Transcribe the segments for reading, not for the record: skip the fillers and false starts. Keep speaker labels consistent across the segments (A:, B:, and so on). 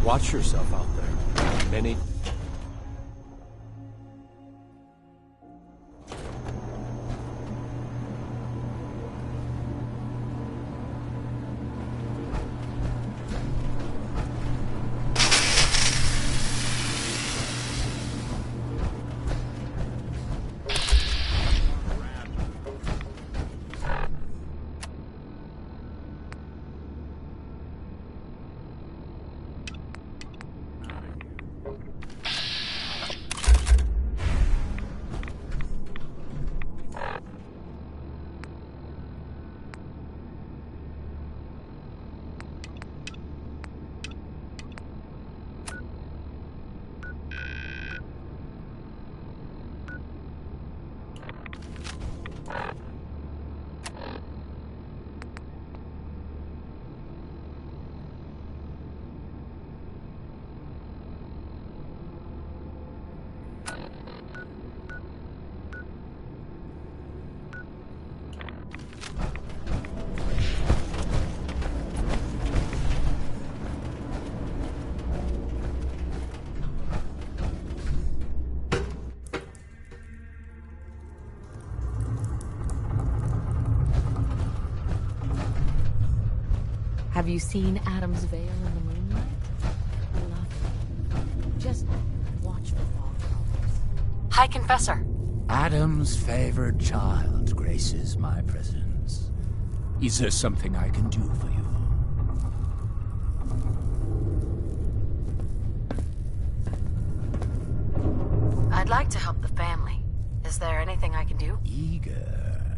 A: Watch yourself out there. Many...
B: Have you seen Adam's Veil in the moonlight? Lovely. Just watch for fog colors. Hi, Confessor.
C: Adam's favored child graces my presence. Is there something I can do for you?
B: I'd like to help the family. Is there anything I can do?
C: Eager.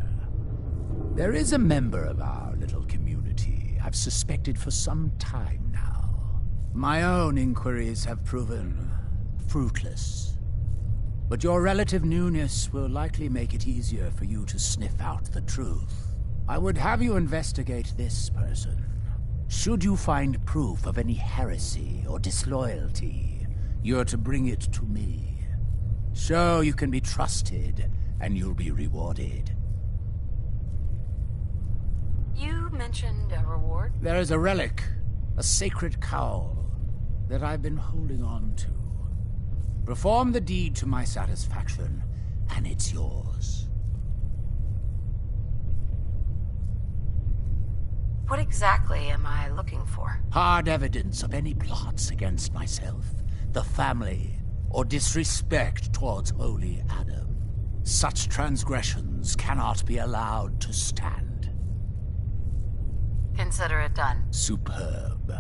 C: There is a member of our little community I've suspected for some time now. My own inquiries have proven fruitless. But your relative newness will likely make it easier for you to sniff out the truth. I would have you investigate this person. Should you find proof of any heresy or disloyalty, you're to bring it to me. Show you can be trusted, and you'll be rewarded.
B: You mentioned a reward?
C: There is a relic, a sacred cowl, that I've been holding on to. Perform the deed to my satisfaction, and it's yours.
B: What exactly am I looking for?
C: Hard evidence of any plots against myself, the family, or disrespect towards holy Adam. Such transgressions cannot be allowed to stand.
B: Consider it done.
C: Superb.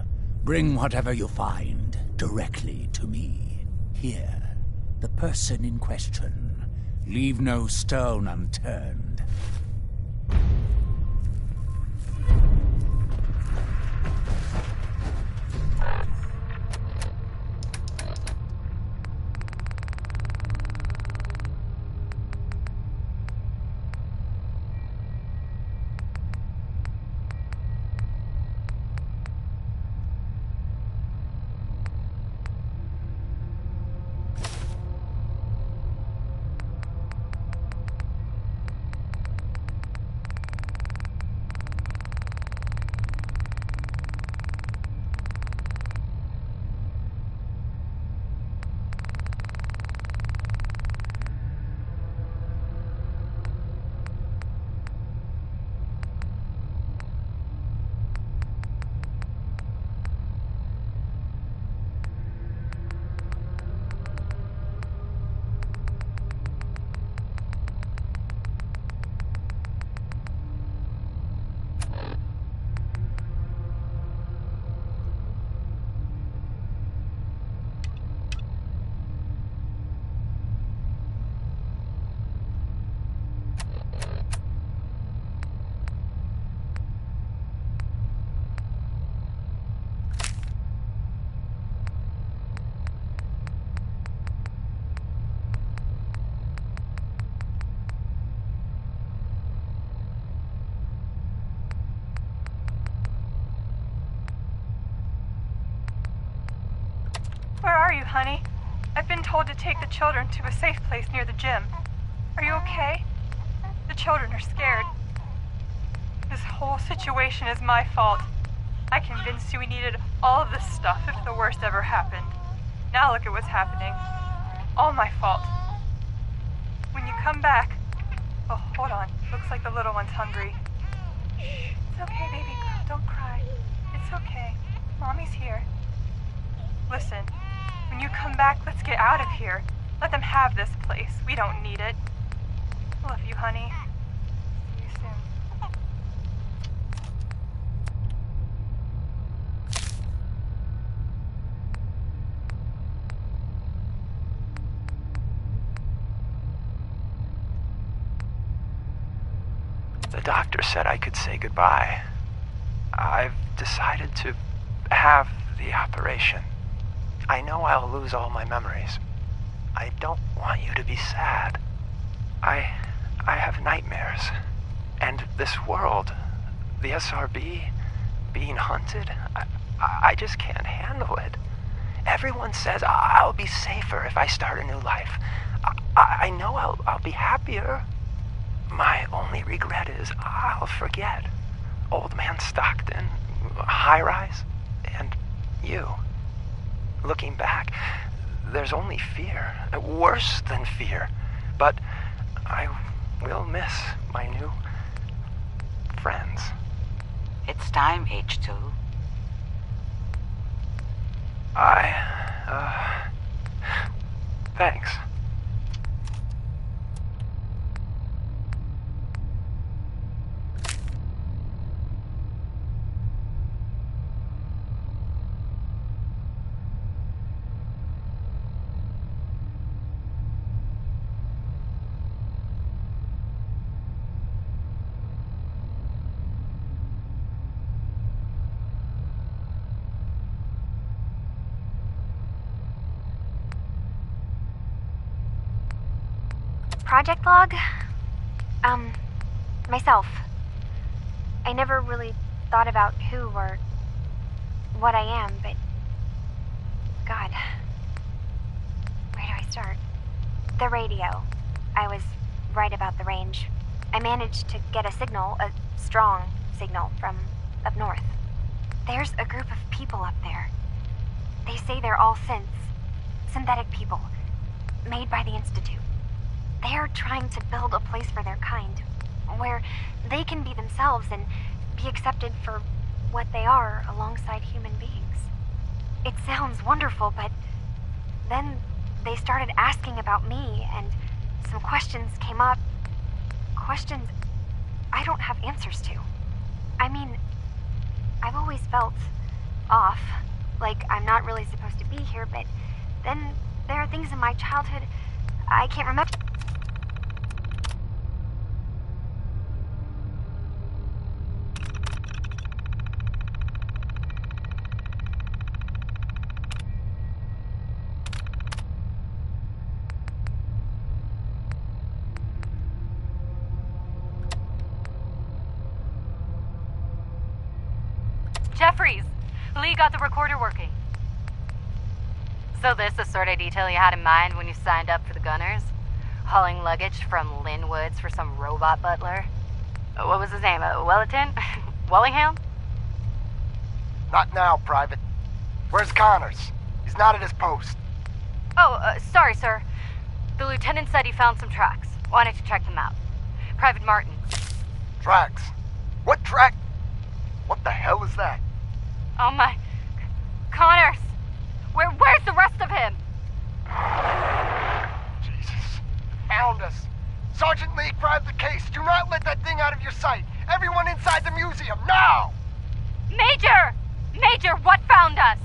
C: Bring whatever you find directly to me. Here, the person in question. Leave no stone unturned.
D: Where are you, honey? I've been told to take the children to a safe place near the gym. Are you okay? The children are scared. This whole situation is my fault. I convinced you we needed all of this stuff if the worst ever happened. Now look at what's happening. All my fault. When you come back... Oh, hold on. Looks like the little one's hungry. Shh. It's okay, baby girl. Don't cry. It's okay. Mommy's here. Listen, when you come back, let's get out of here. Let them have this place. We don't need it. Love you, honey. See you soon.
E: The doctor said I could say goodbye. I've decided to have the operation. I know I'll lose all my memories. I don't want you to be sad. I have nightmares. And this world, the SRB, being hunted, I just can't handle it. Everyone says I'll be safer if I start a new life. I know I'll be happier. My only regret is I'll forget Old Man Stockton, High Rise, and you. Looking back, there's only fear, worse than fear. But I will miss my new friends.
B: It's time, H2.
E: Thanks.
F: Project log? Myself. I never really thought about who or what I am, but... God. Where do I start? The radio. I was right about the range. I managed to get a signal, a strong signal, from up north. There's a group of people up there. They say they're all synthetic people, made by the Institute. They're trying to build a place for their kind, where they can be themselves and be accepted for what they are alongside human beings. It sounds wonderful, but then they started asking about me, and some questions came up. Questions I don't have answers to. I mean, I've always felt off, like I'm not really supposed to be here, but then there are things in my childhood I can't remember.
G: Jeffries! Lee got the recorder working. So this the sort of detail you had in mind when you signed up for the Gunners? Hauling luggage from Lynn Woods for some robot butler? What was his name? Wellerton? Wellingham?
H: Not now, Private. Where's Connors? He's not at his post.
G: Oh, sorry, sir. The lieutenant said he found some tracks. Wanted to check them out. Private Martin.
H: Tracks? What track? What the hell is that?
G: Oh my... Connors! Where's the rest of him?
H: Jesus. Found us. Sergeant Lee, grab the case. Do not let that thing out of your sight. Everyone inside the museum, now!
G: Major! Major, what found us?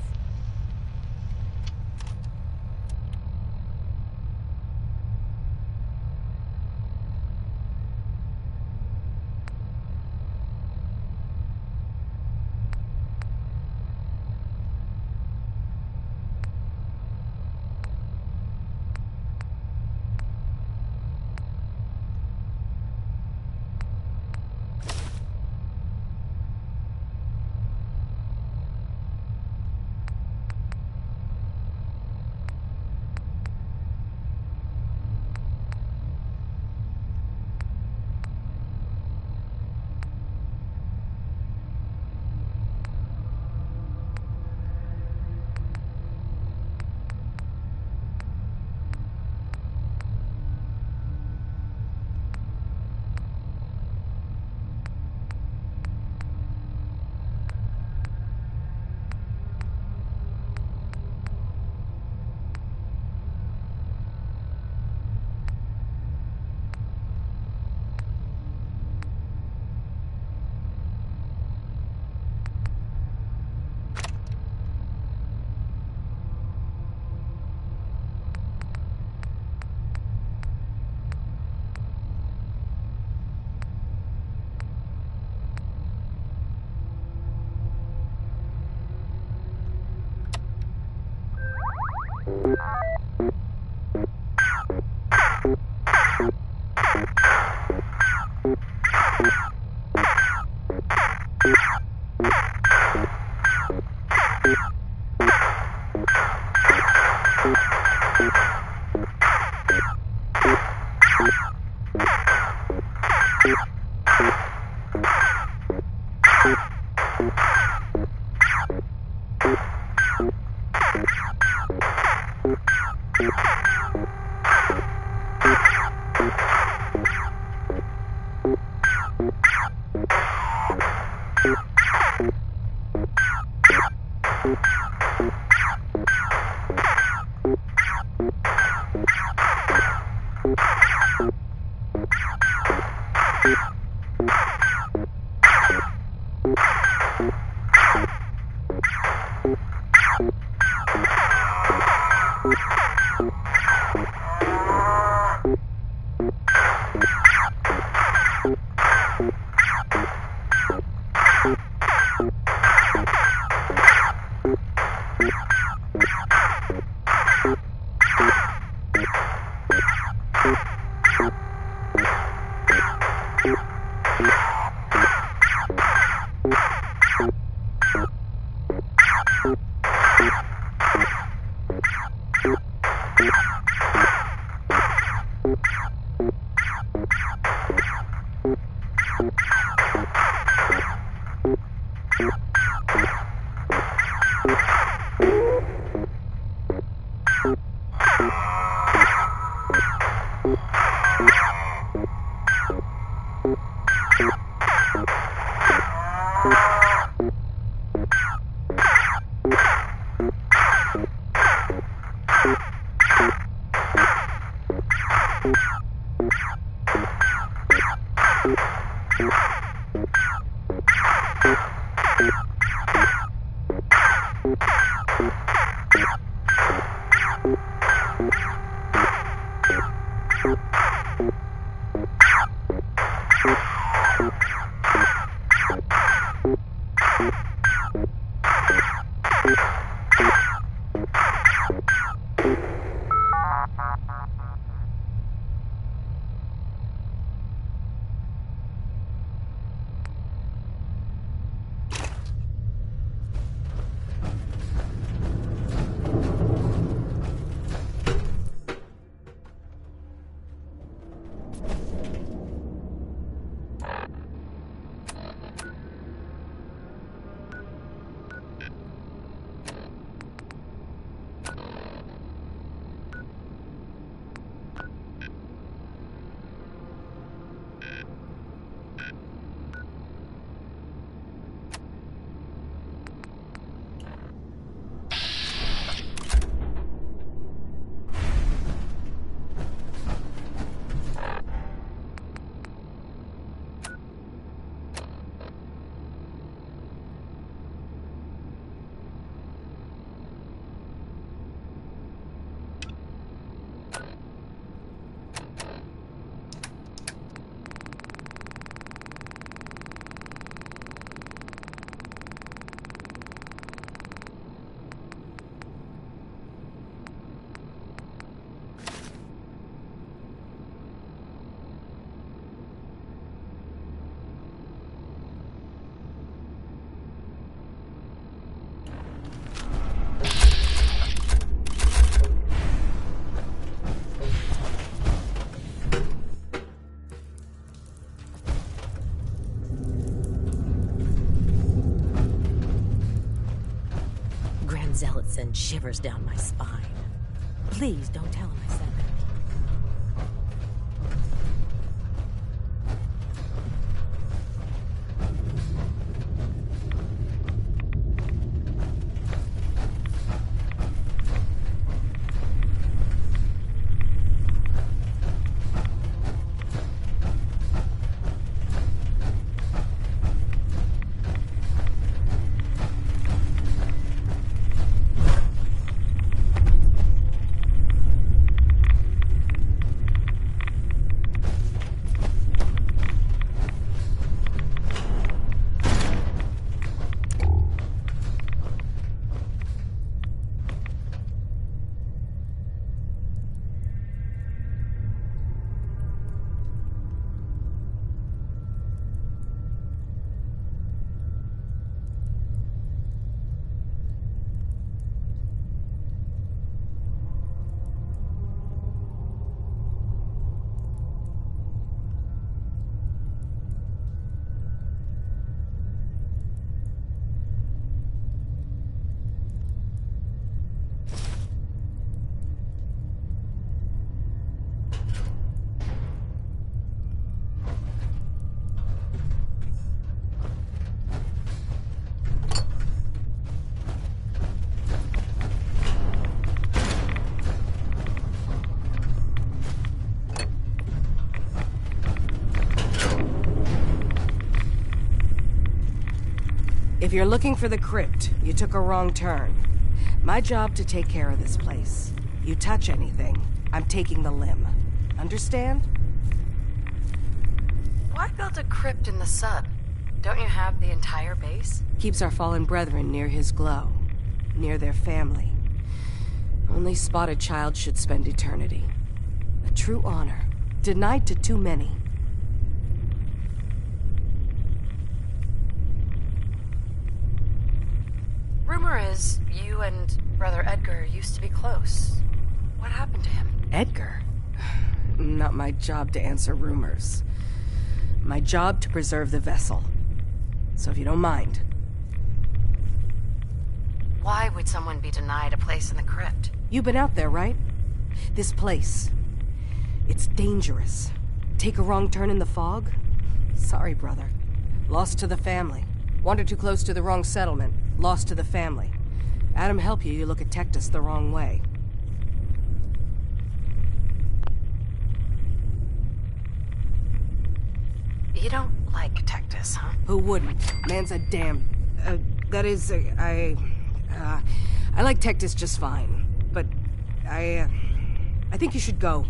I: Zealot sends shivers down my spine. Please don't tell him I said that.
J: If you're looking for the crypt, you took a wrong turn. My job to take care of this place. You touch anything, I'm taking the limb. Understand?
B: Why build a crypt in the sub? Don't you have the entire base?
J: Keeps our fallen brethren near his glow. Near their family. Only spotted child should spend eternity. A true honor. Denied to too many.
B: Rumor is, you and Brother Edgar used to be close. What happened to him?
J: Edgar? Not my job to answer rumors. My job to preserve the vessel. So if you don't mind.
B: Why would someone be denied a place in the crypt?
J: You've been out there, right? This place. It's dangerous. Take a wrong turn in the fog? Sorry, brother. Lost to the family. Wandered too close to the wrong settlement. Lost to the family. Adam help you, you look at Tectus the wrong way.
B: You don't like Tectus, huh?
J: Who wouldn't? Man's a damn... that is, I like Tectus just fine. But, I think you should go.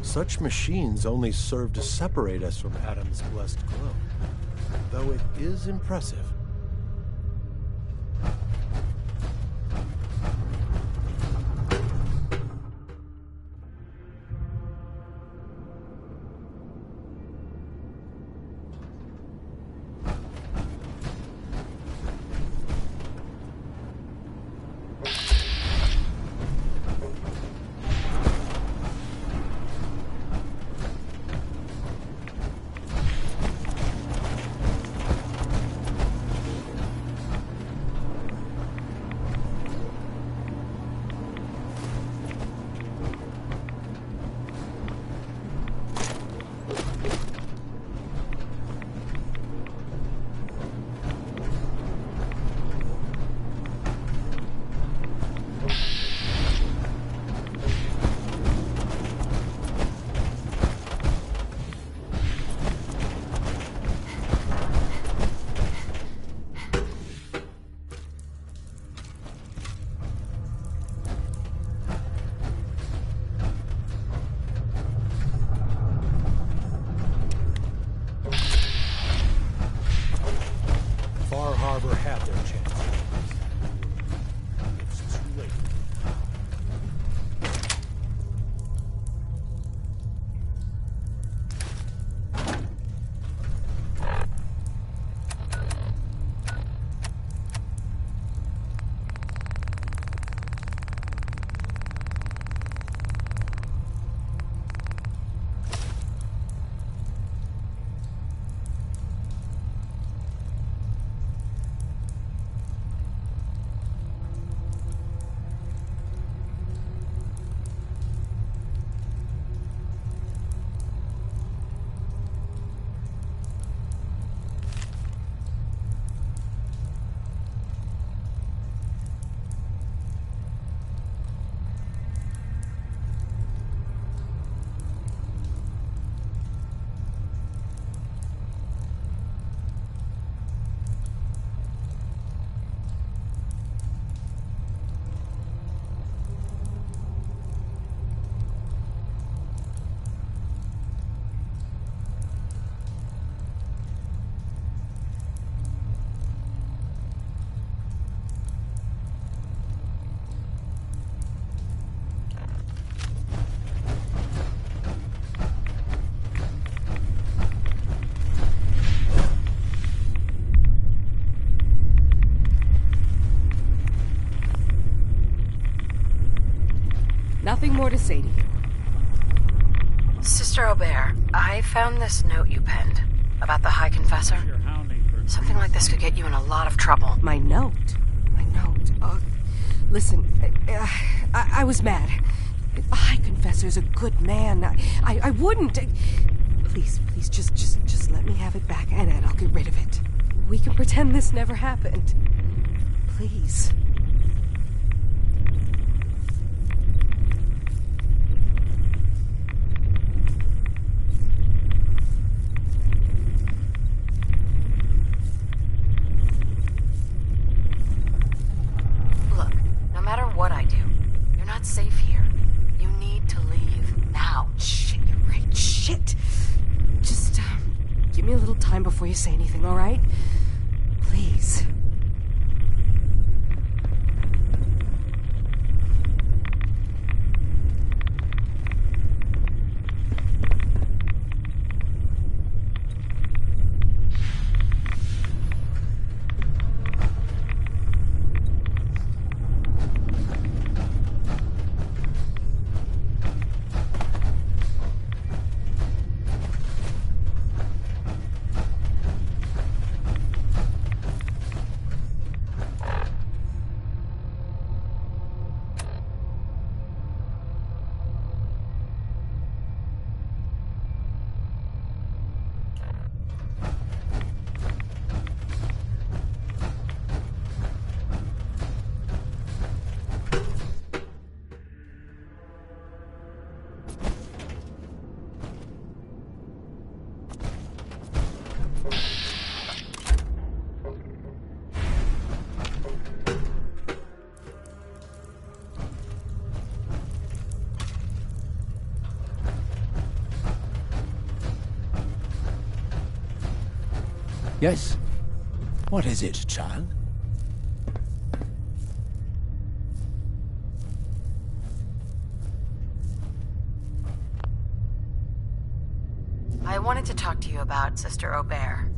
A: Such machines only serve to separate us from Adam's blessed glow. Though it is impressive. Far Harbor had their chance. It's too late.
J: Nothing more to say to you.
B: Sister Aubert, I found this note you penned about the High Confessor. Something like this could get you in a lot of trouble.
J: My note? My note? Listen, I was mad. The High Confessor's a good man. I wouldn't. Please, just let me have it back, and I'll get rid of it. We can pretend this never happened. Please.
B: Look, no matter what I do, you're not safe here. You need to leave now.
J: Shit, you're right. Shit. Just, give me a little time before you say anything, all right? Please.
C: Yes? What is it, child?
B: I wanted to talk to you about Sister Aubert.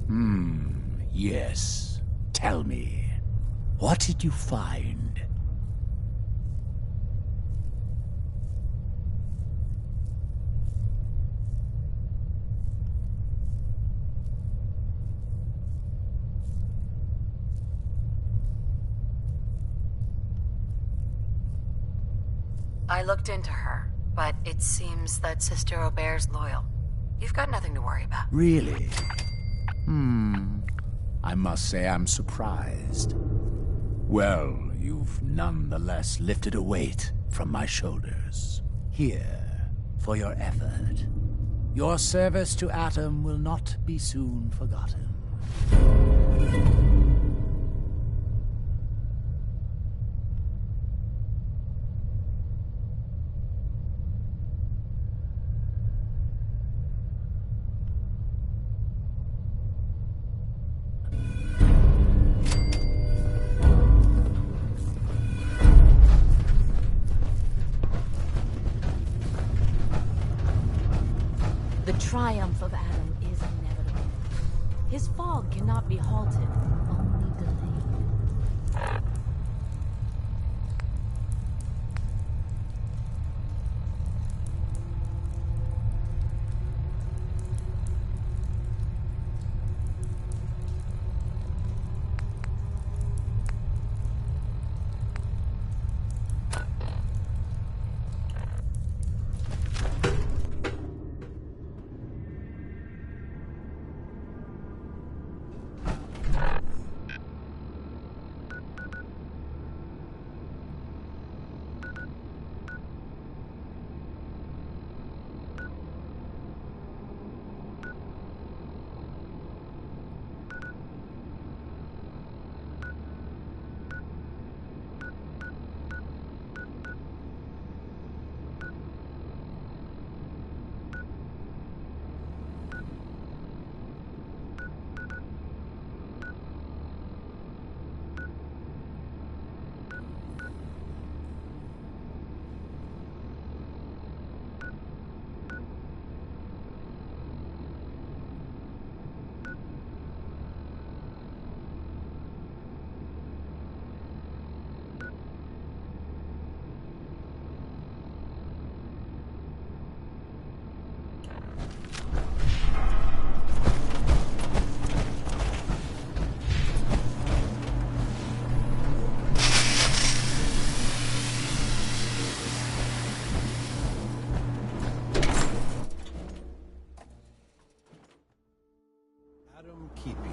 C: Yes. Tell me. What did you find?
B: I looked into her, but it seems that Sister Aubert's loyal. You've got nothing to worry about.
C: Really? I must say I'm surprised. Well, you've nonetheless lifted a weight from my shoulders. Here, for your effort. Your service to Atom will not be soon forgotten.
I: The triumph of Atom is inevitable. His fog cannot be halted, only delayed.
A: Adam keep you.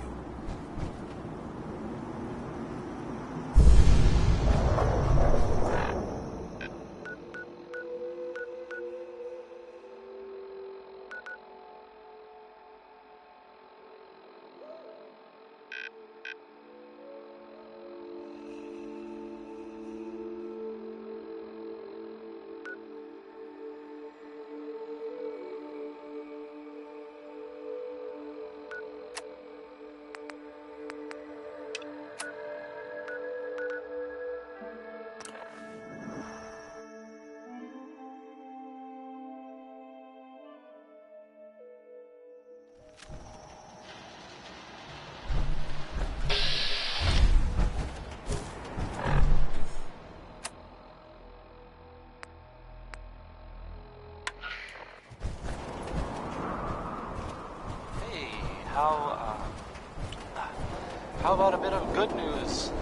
K: How about a bit of good news?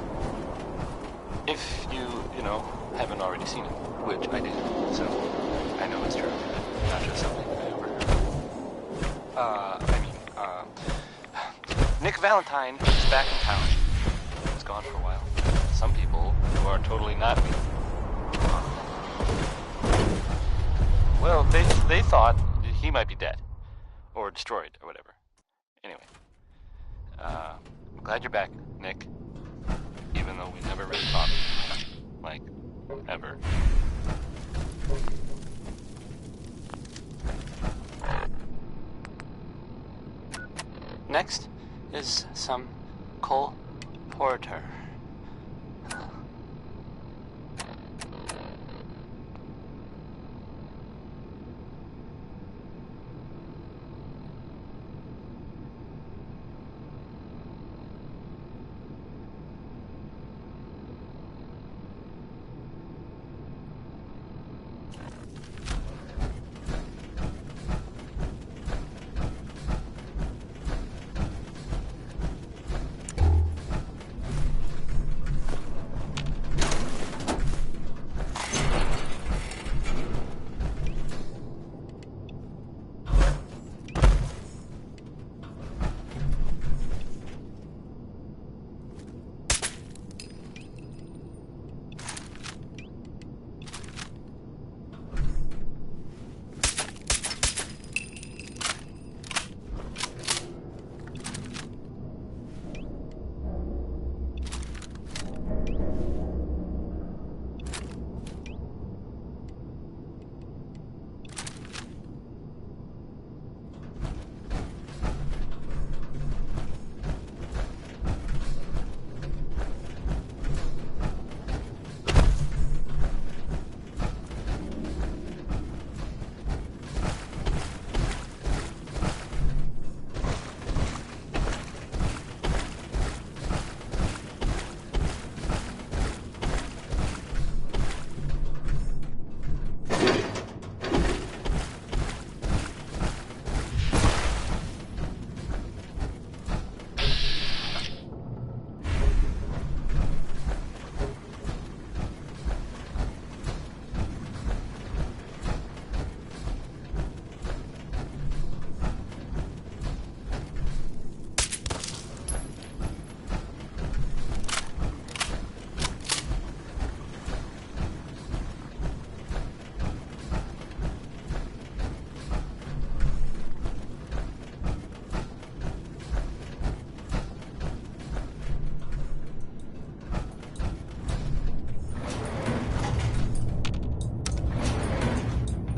K: If you haven't already seen it, which I did, so I know it's true. Not just something I overheard. Nick Valentine is back in town. He was gone for a while. Some people who are totally not me. Well, they thought he might be dead. Or destroyed, or whatever. Anyway. I'm glad you're back, Nick. Even though we never really talked. Like, ever. Next is some Cole Porter.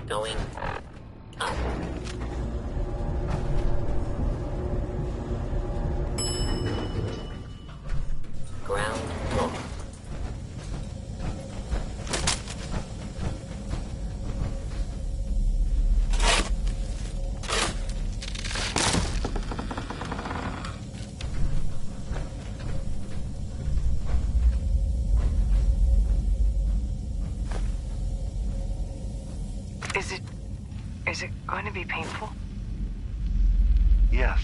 L: Going up. Ground floor.
B: Is it going to be painful?
M: Yes.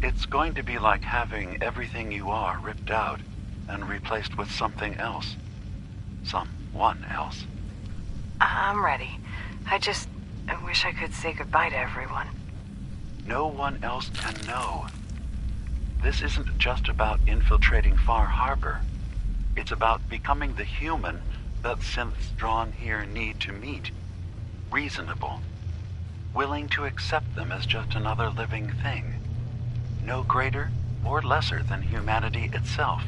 M: It's going to be like having everything you are ripped out and replaced with something else. Someone else.
B: I'm ready. I wish I could say goodbye to everyone.
M: No one else can know. This isn't just about infiltrating Far Harbor. It's about becoming the human that synths drawn here need to meet. Reasonable. Willing to accept them as just another living thing. No greater or lesser than humanity itself.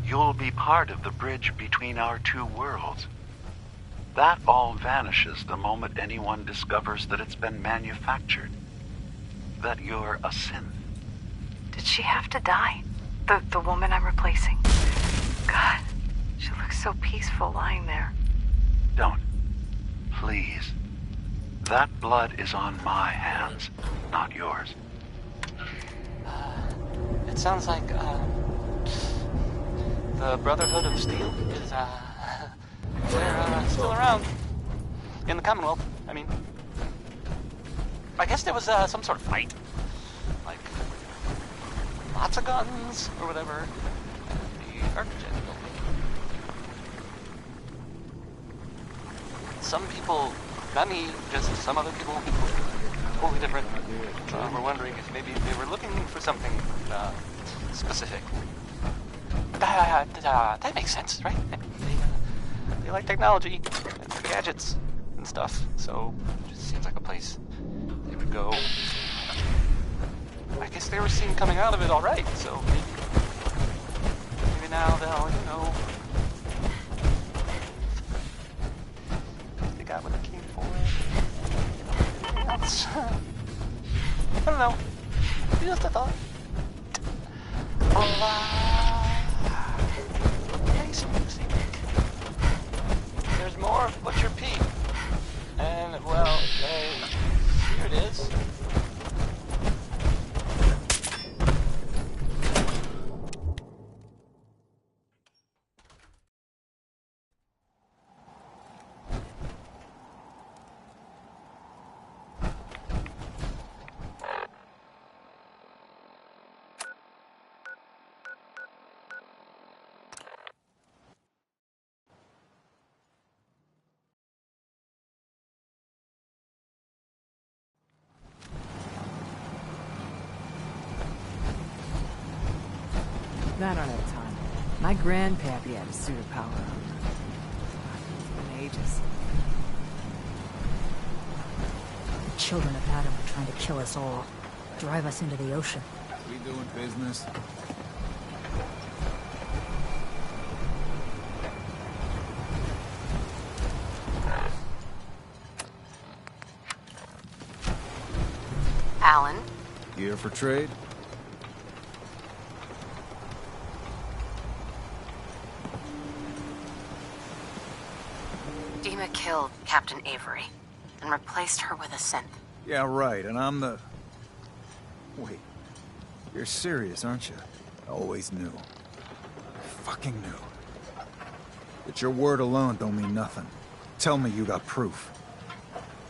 M: You'll be part of the bridge between our two worlds. That all vanishes the moment anyone discovers that it's been manufactured. That you're a synth.
B: Did she have to die? The woman I'm replacing? God, she looks so peaceful lying there.
M: Don't. Please. That blood is on my hands, not yours.
K: It sounds like, the Brotherhood of Steel is, they're still around. In the Commonwealth, I mean. I guess there was, some sort of fight. Like, lots of guns, or whatever. The Arcjet building. Some people, not me, just some other people, totally different, were wondering if maybe they were looking for something, specific. That makes sense, right? They like technology, and gadgets, and stuff, so it just seems like a place they would go. I guess they were seen coming out of it alright, so maybe now they'll, you know, they got what they came for. Anything else? I don't know. Just a thought. Nice music. There's more of Butcher Pete. And, well, here it is.
N: I don't have time. My grandpappy had a suit of power. It's been ages.
O: The children of Adam are trying to kill us all. Drive us into the ocean.
C: We doing business?
B: Alan?
C: Here for trade?
B: Dima killed Captain Avery and replaced her with a synth.
C: Yeah, right, and I'm the... Wait. You're serious, aren't you? I always knew. I fucking knew. But your word alone don't mean nothing. Tell me you got proof.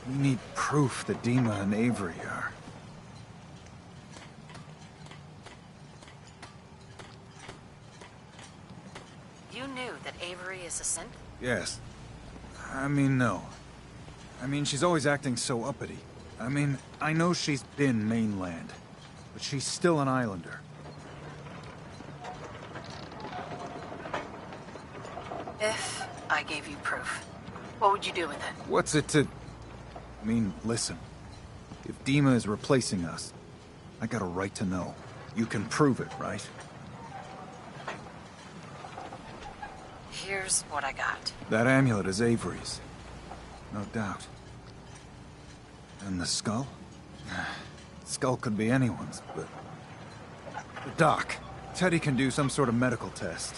C: We need proof that Dima and Avery are...
B: You knew that Avery is a synth?
C: Yes. I mean, no. I mean, she's always acting so uppity. I mean, I know she's been mainland, but she's still an islander.
B: If I gave you proof, what would you do with it?
C: What's it to... I mean, listen. If Dima is replacing us, I got a right to know. You can prove it, right?
B: Here's what I got.
C: That amulet is Avery's. No doubt. And the skull? The skull could be anyone's, but... The doc. Teddy can do some sort of medical test.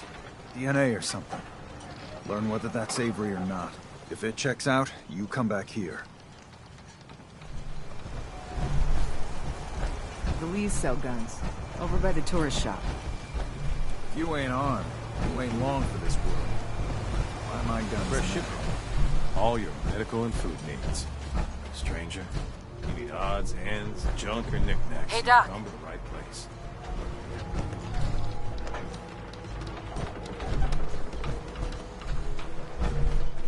C: DNA or something. Learn whether that's Avery or not. If it checks out, you come back here.
N: The Lees sell guns. Over by the tourist shop.
C: If you ain't armed, you ain't long for this world. Buy my guns.
A: Fresh shipment. All your medical and food needs. Stranger, you need odds, ends, junk, or knickknacks.
B: Hey, Doc.
A: Come to the right place.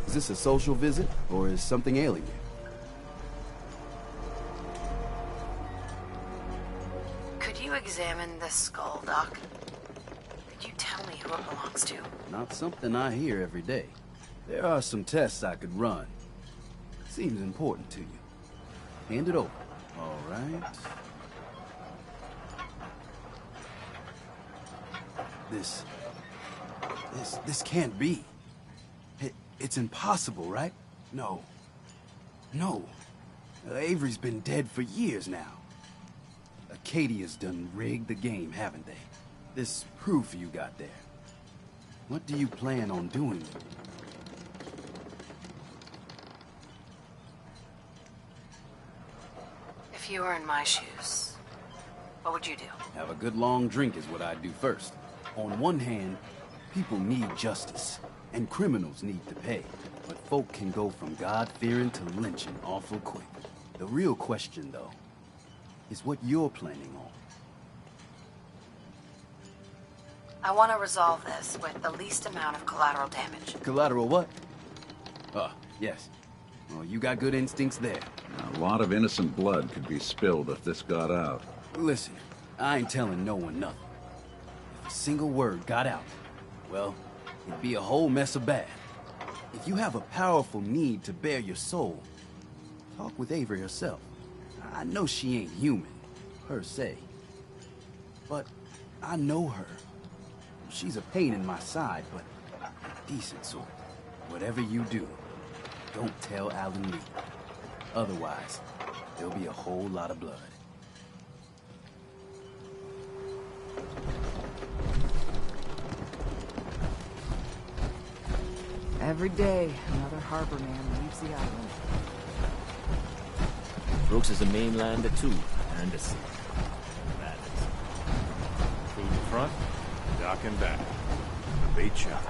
P: Is this a social visit, or is something ailing you?
B: Could you you examine this skull, Doc? Could you tell me who it belongs to?
P: Not something I hear every day. There are some tests I could run. Seems important to you. Hand it over. All right. This can't be. It's impossible, right? No. No. Avery's been dead for years now. Acadia's done rigged the game, haven't they? This proof you got there. What do you plan on doing with it?
B: If you were in my shoes, what would you do?
P: Have a good long drink is what I'd do first. On one hand, people need justice, and criminals need to pay. But folk can go from God-fearing to lynching awful quick. The real question, though, is what you're planning on.
B: I want to resolve this with the least amount of collateral damage.
P: Collateral what? Yes. Well, you got good instincts there.
Q: A lot of innocent blood could be spilled if this got out.
P: Listen, I ain't telling no one nothing. If a single word got out, well, it'd be a whole mess of bad. If you have a powerful need to bare your soul, talk with Avery herself. I know she ain't human, per se. But I know her. She's a pain in my side, but a decent sort. Whatever you do, don't tell Alan Lee. Otherwise, there'll be a whole lot of blood.
N: Every day, another harbor man leaves the island.
R: Brooks is a mainlander too, and a sea. That is.
A: Food in front, dock and back. Bait shop.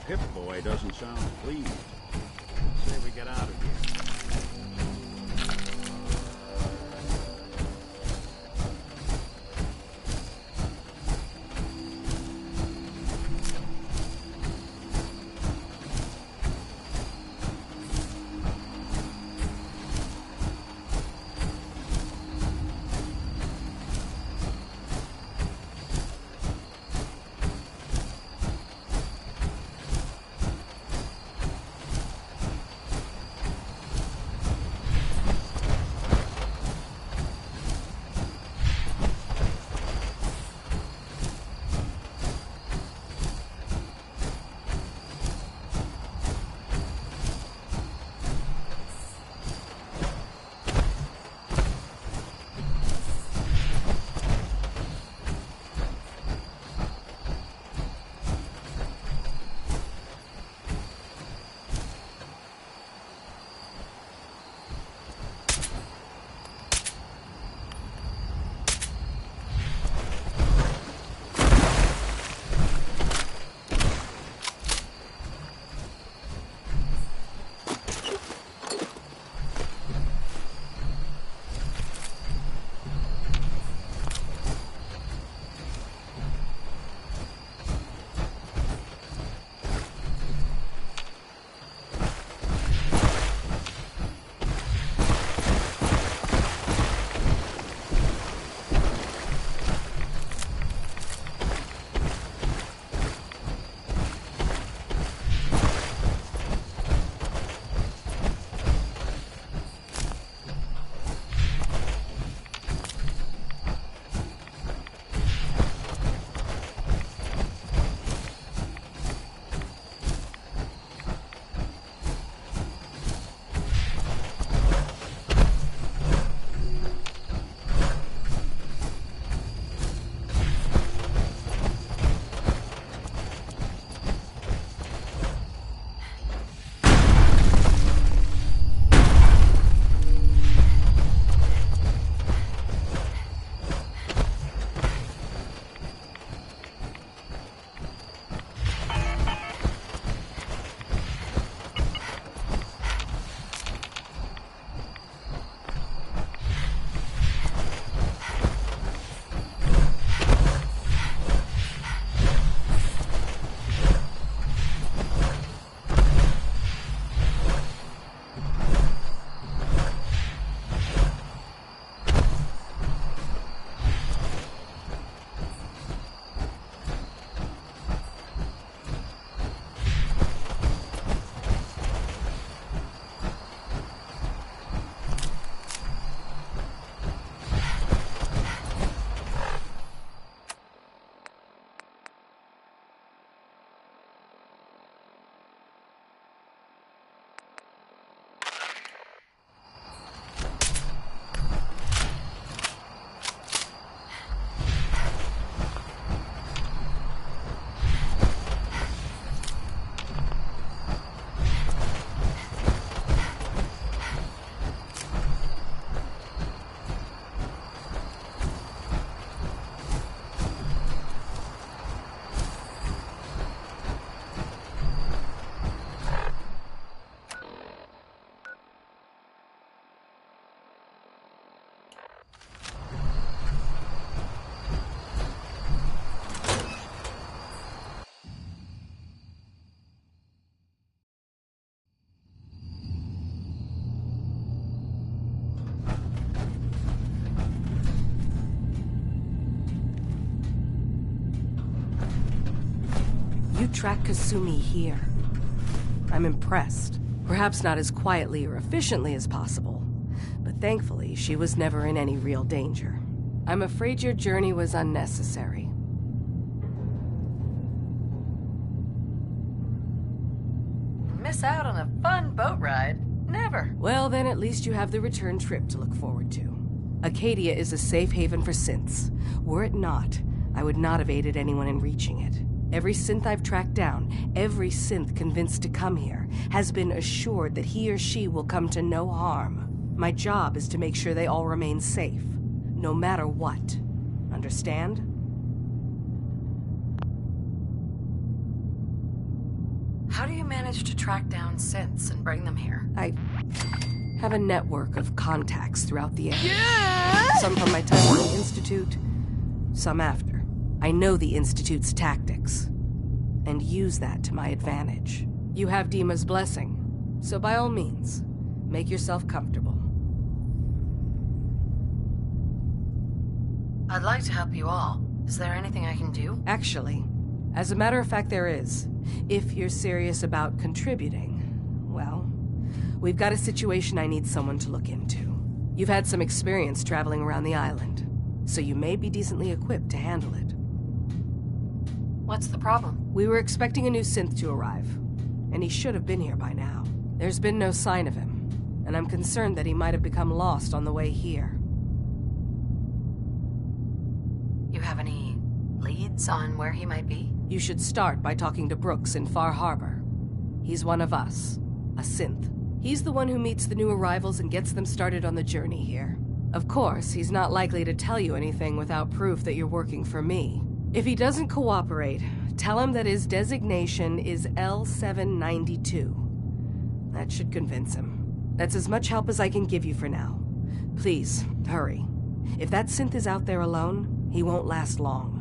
Q: Pip-Boy doesn't sound pleased. Say we get out of here.
J: track Kasumi here. I'm impressed. Perhaps not as quietly or efficiently as possible, but thankfully she was never in any real danger. I'm afraid your journey was unnecessary.
B: Miss out on a fun boat ride? Never.
J: Well, then at least you have the return trip to look forward to. Acadia is a safe haven for synths. Were it not, I would not have aided anyone in reaching it. Every synth I've tracked down, every synth convinced to come here, has been assured that he or she will come to no harm. My job is to make sure they all remain safe, no matter what. Understand?
B: How do you manage to track down synths and bring them here?
J: I have a network of contacts throughout the area. Yeah! Some from my time at the Institute, some after. I know the Institute's tactics, and use that to my advantage. You have Dima's blessing, so by all means, make yourself comfortable.
B: I'd like to help you all. Is there anything I can do?
J: Actually, as a matter of fact, there is. If you're serious about contributing, well, we've got a situation I need someone to look into. You've had some experience traveling around the island, so you may be decently equipped to handle it.
B: What's the problem?
J: We were expecting a new synth to arrive, and he should have been here by now. There's been no sign of him, and I'm concerned that he might have become lost on the way here.
B: You have any leads on where he might be?
J: You should start by talking to Brooks in Far Harbor. He's one of us, a synth. He's the one who meets the new arrivals and gets them started on the journey here. Of course, he's not likely to tell you anything without proof that you're working for me. If he doesn't cooperate, tell him that his designation is L792. That should convince him. That's as much help as I can give you for now. Please, hurry. If that synth is out there alone, he won't last long.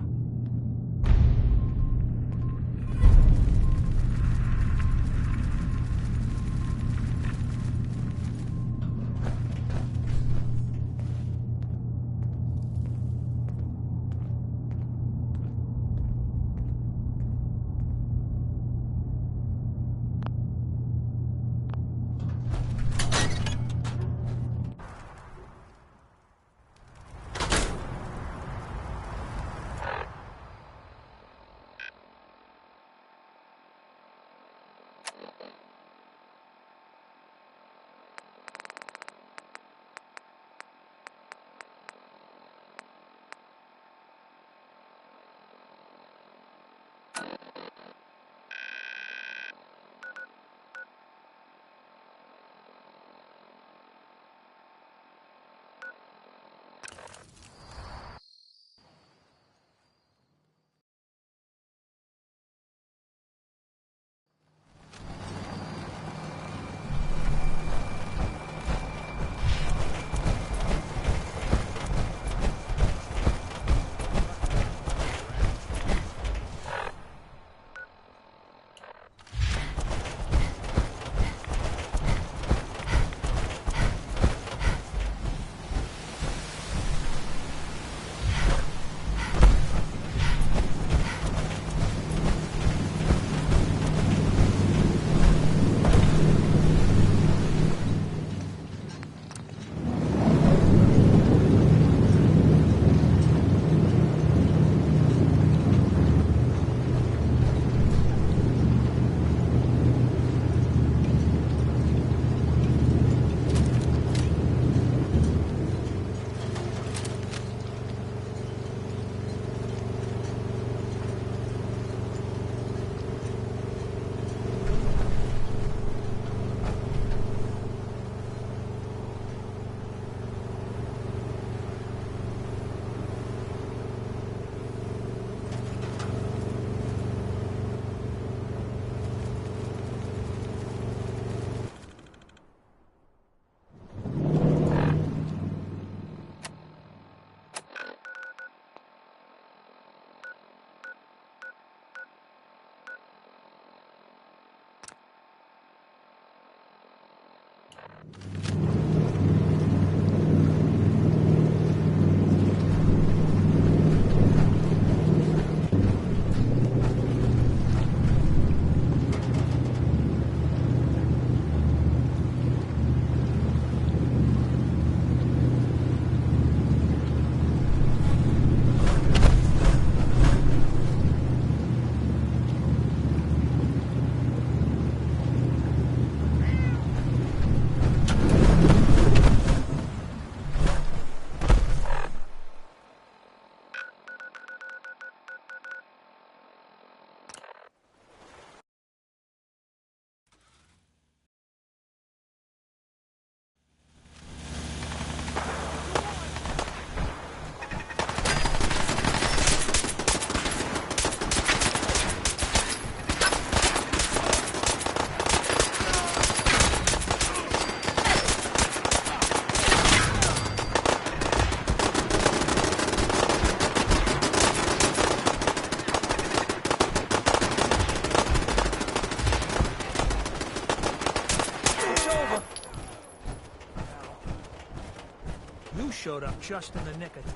S: You showed up just in the nick of time.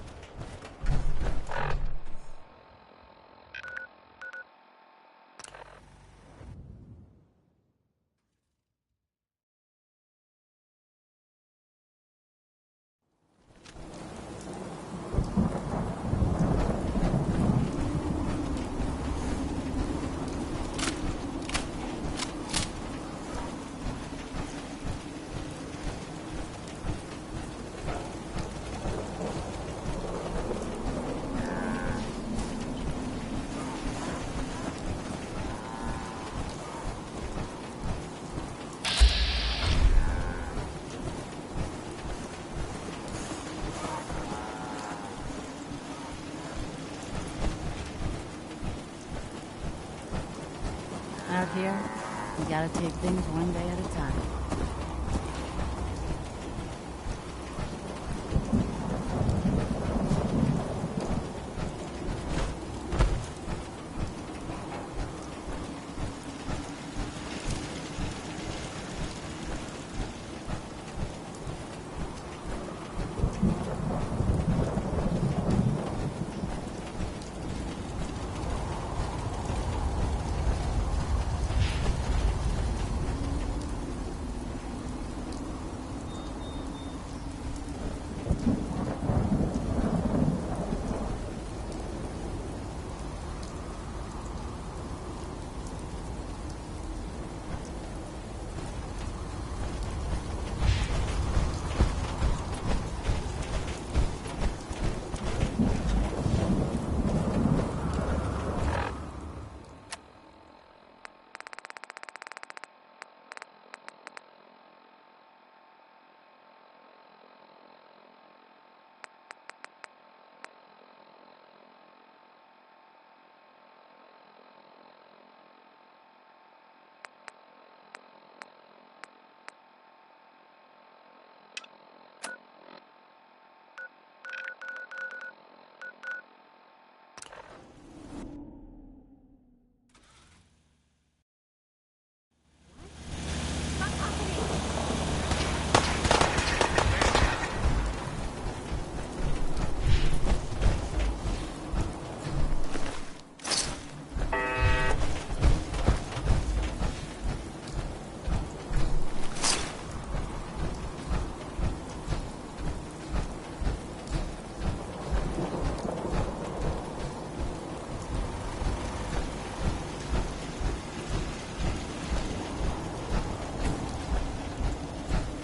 I: Out here, you gotta take things one day at a time.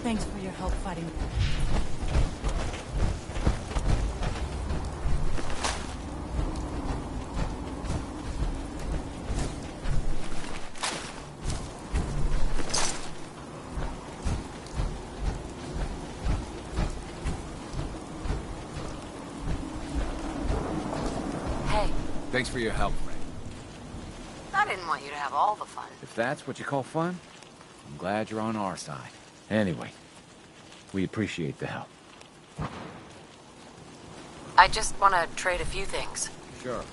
I: Thanks for your help fighting.
B: Hey,
T: Thanks for your help, Frank.
B: I didn't want you to have all the fun.
T: If that's what you call fun, I'm glad you're on our side. Anyway, we appreciate the help.
B: I just want to trade a few things.
T: Sure.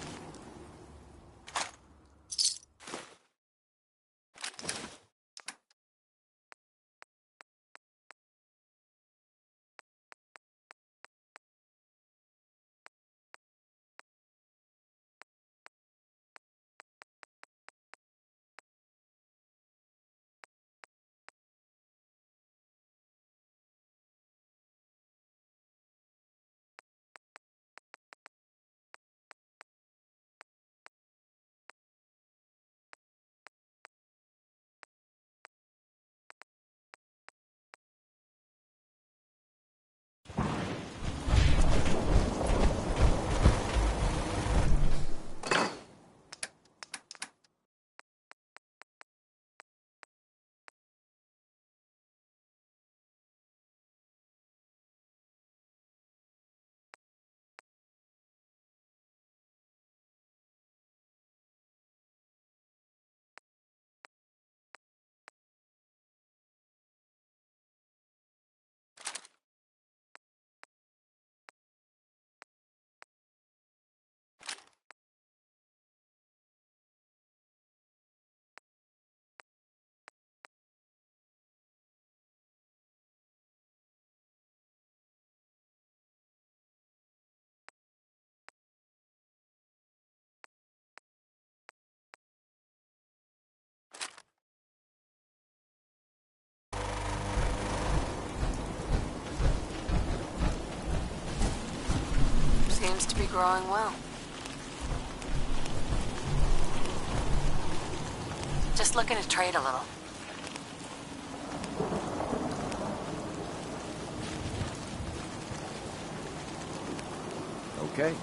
B: seems to be growing well. Just looking to trade a little.
T: Okay.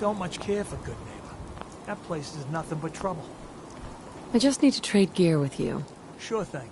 S: don't much care for Good Neighbor. That place is nothing but trouble.
J: I just need to trade gear with you.
S: Sure thing.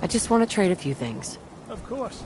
J: I just want to trade a few things.
S: Of course.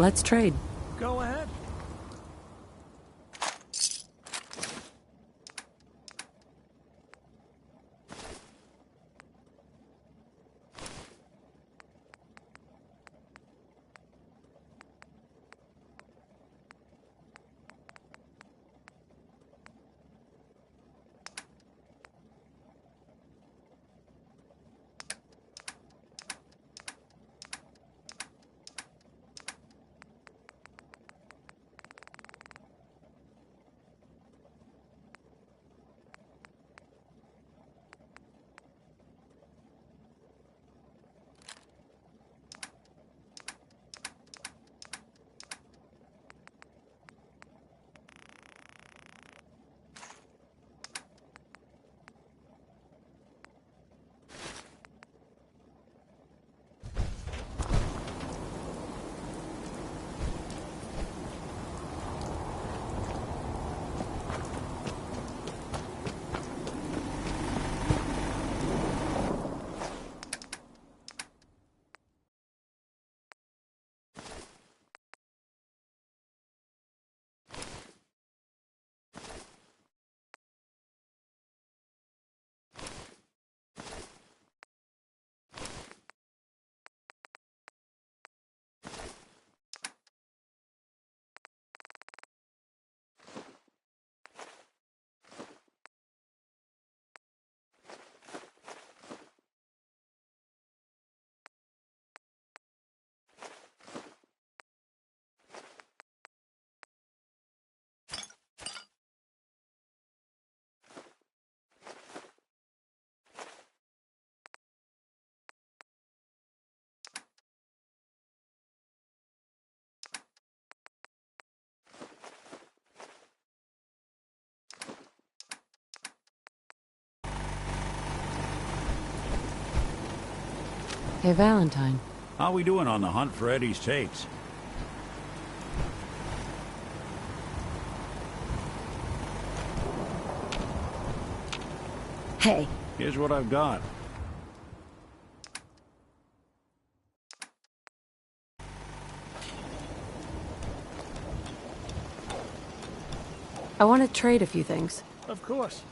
J: Let's trade.
S: Go ahead.
B: Hey, Valentine.
Q: How we doing on the hunt for Eddie's tapes?
I: Hey.
Q: Here's what I've got.
B: I want to trade a few things.
S: Of course.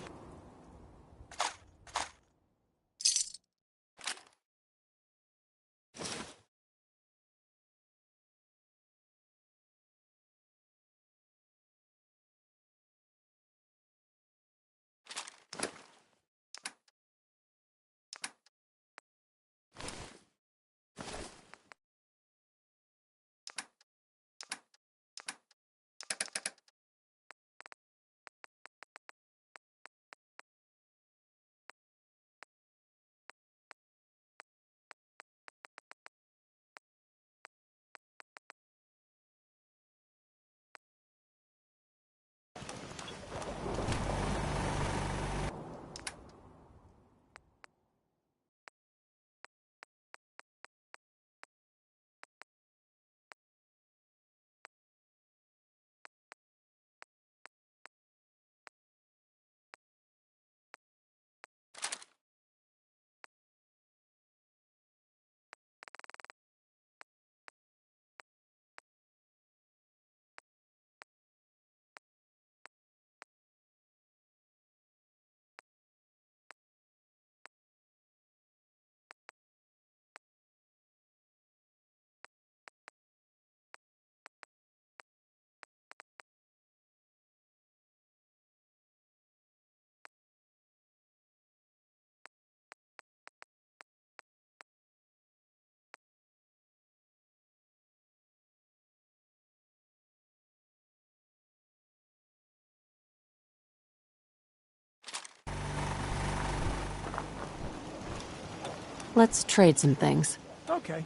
B: Let's trade some things.
S: Okay.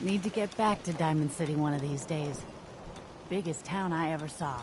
I: Need to get back to Diamond City one of these days. Biggest town I ever saw.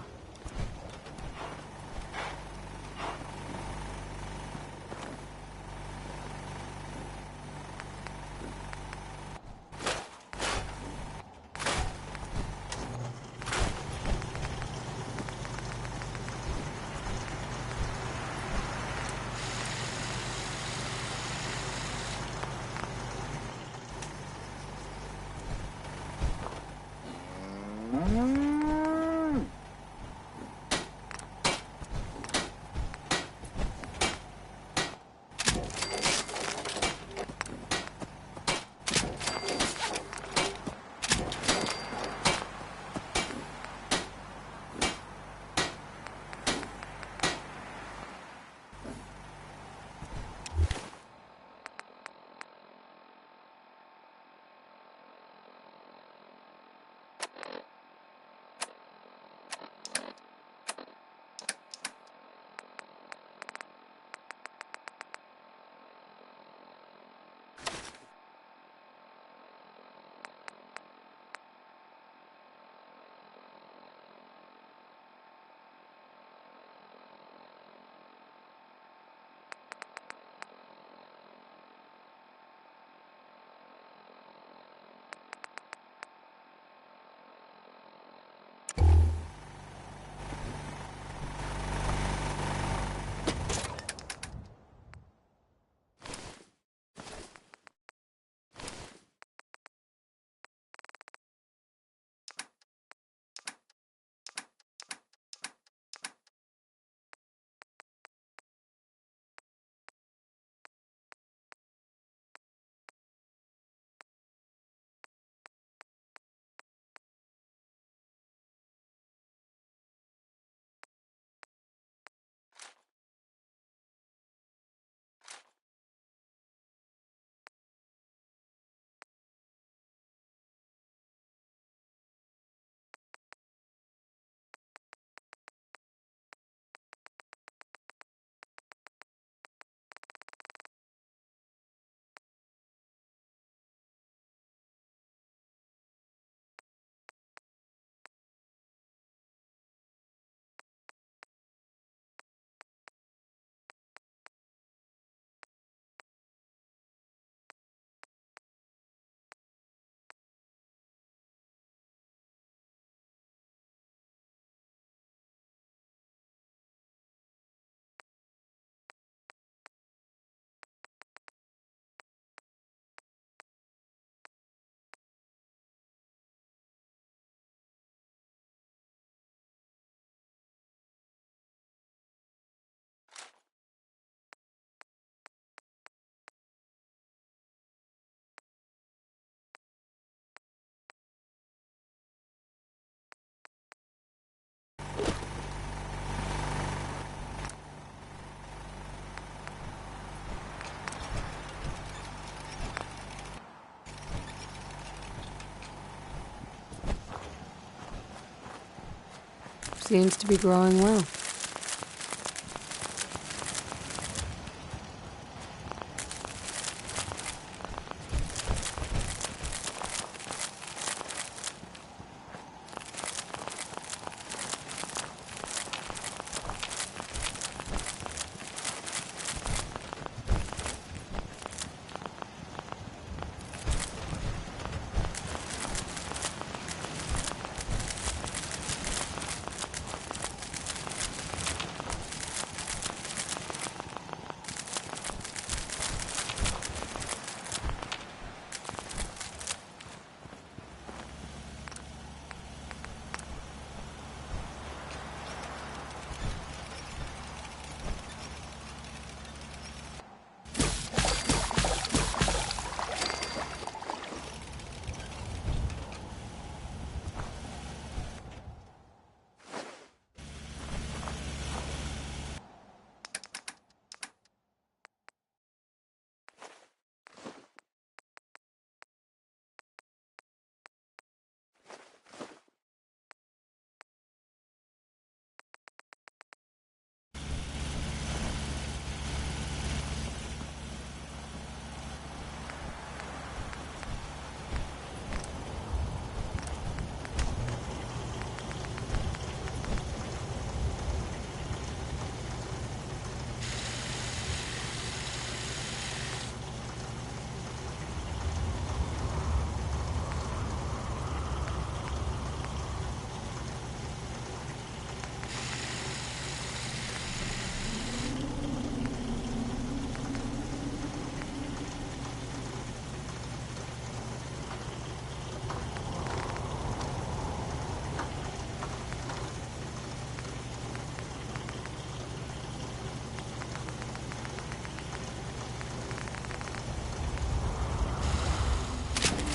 J: Seems to be growing well.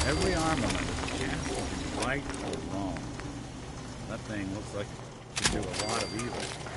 Q: Every armament is a chance to be right or wrong. That thing looks like it could do a lot of evil.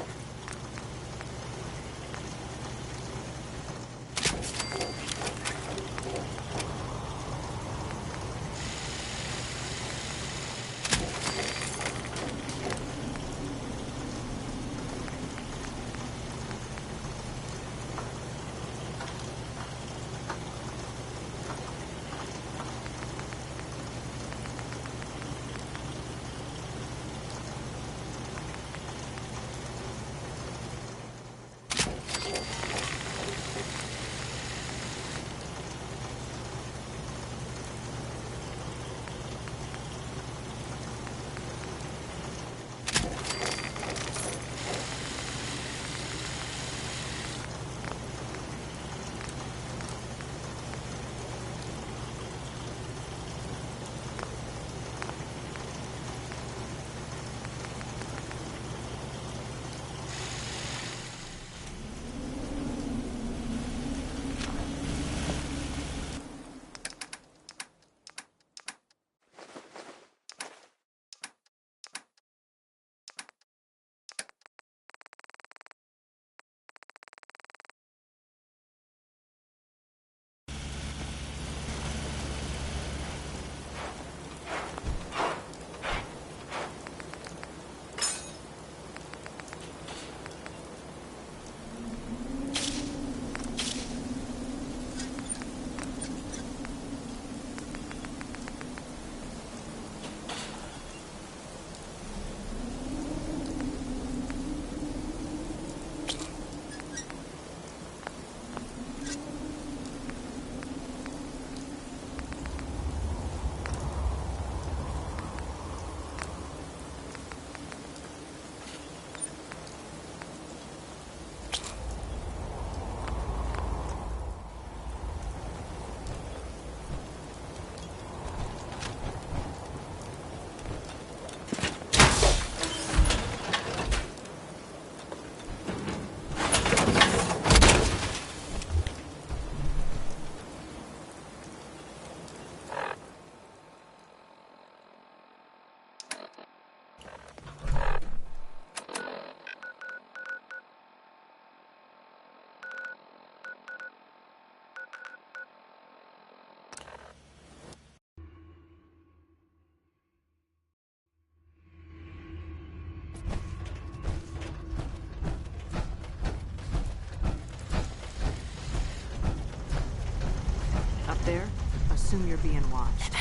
N: assume you're being watched.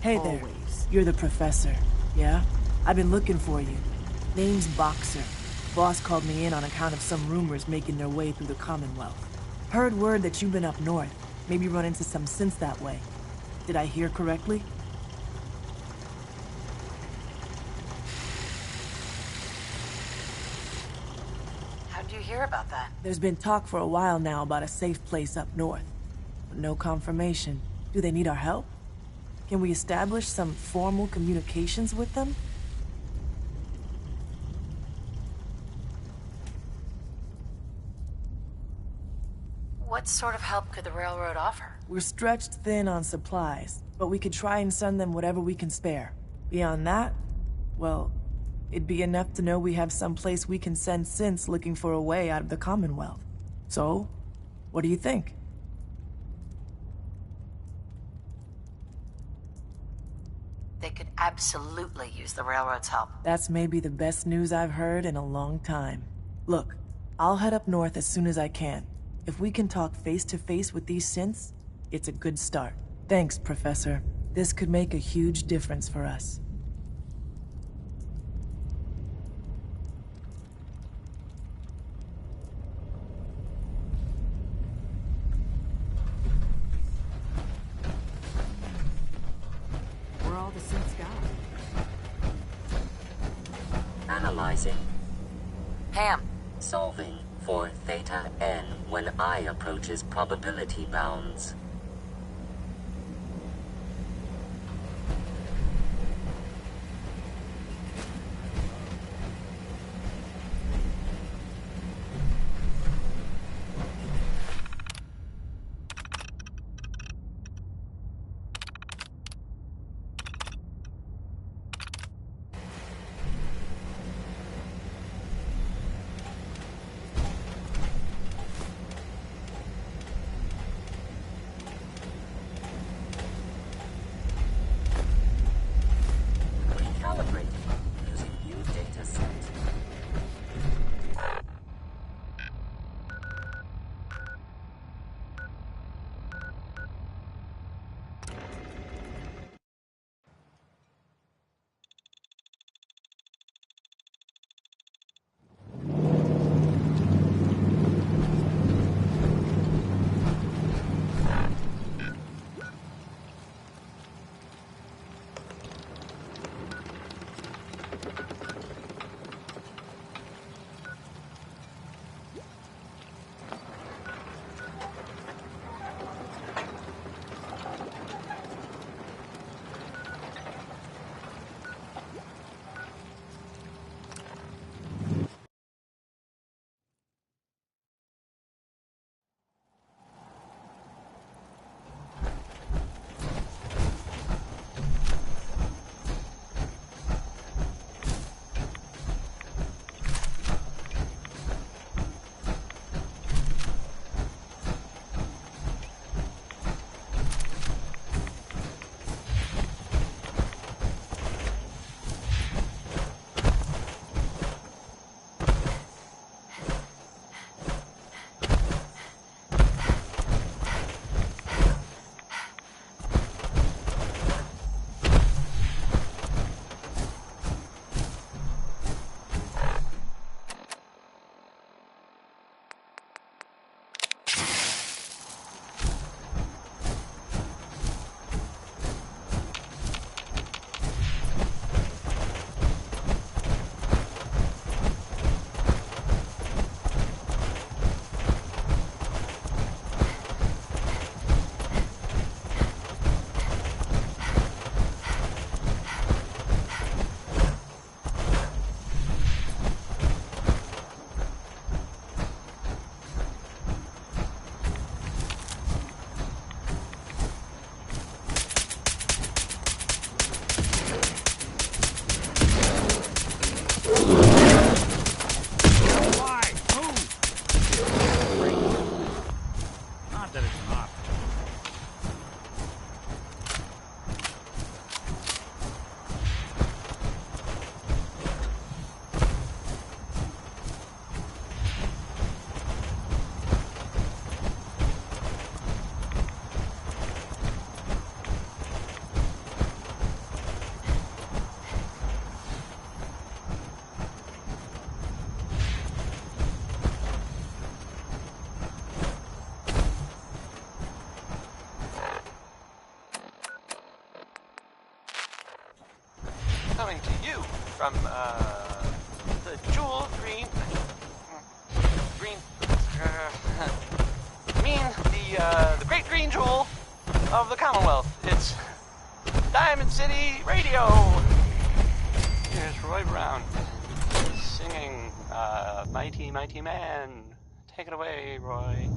O: Hey there.
N: Always.
O: You're the professor, yeah? I've been looking for you. Name's Boxer. Boss called me in on account of some rumors making their way through the Commonwealth. Heard word that you've been up north. Maybe run into some synths that way. Did I hear correctly?
B: How'd you hear about that?
O: There's been talk for a while now about a safe place up north. But no confirmation. Do they need our help? Can we establish some formal communications with them?
B: What sort of help could the railroad offer?
O: We're stretched thin on supplies, but we could try and send them whatever we can spare. Beyond that, well, it'd be enough to know we have some place we can send synths looking for a way out of the Commonwealth. So, what do you think?
B: They could absolutely use the railroad's help.
O: That's maybe the best news I've heard in a long time. Look, I'll head up north as soon as I can. If we can talk face to face with these synths, it's a good start. Thanks, Professor. This could make a huge difference for us.
N: Where all the synths got?
L: Analyzing.
B: Ham.
L: Solving for Theta N when I approaches probability bounds.
K: coming to you from, the Jewel Green... the Great Green Jewel of the Commonwealth. It's Diamond City Radio. Here's Roy Brown singing, Mighty, Mighty Man. Take it away, Roy.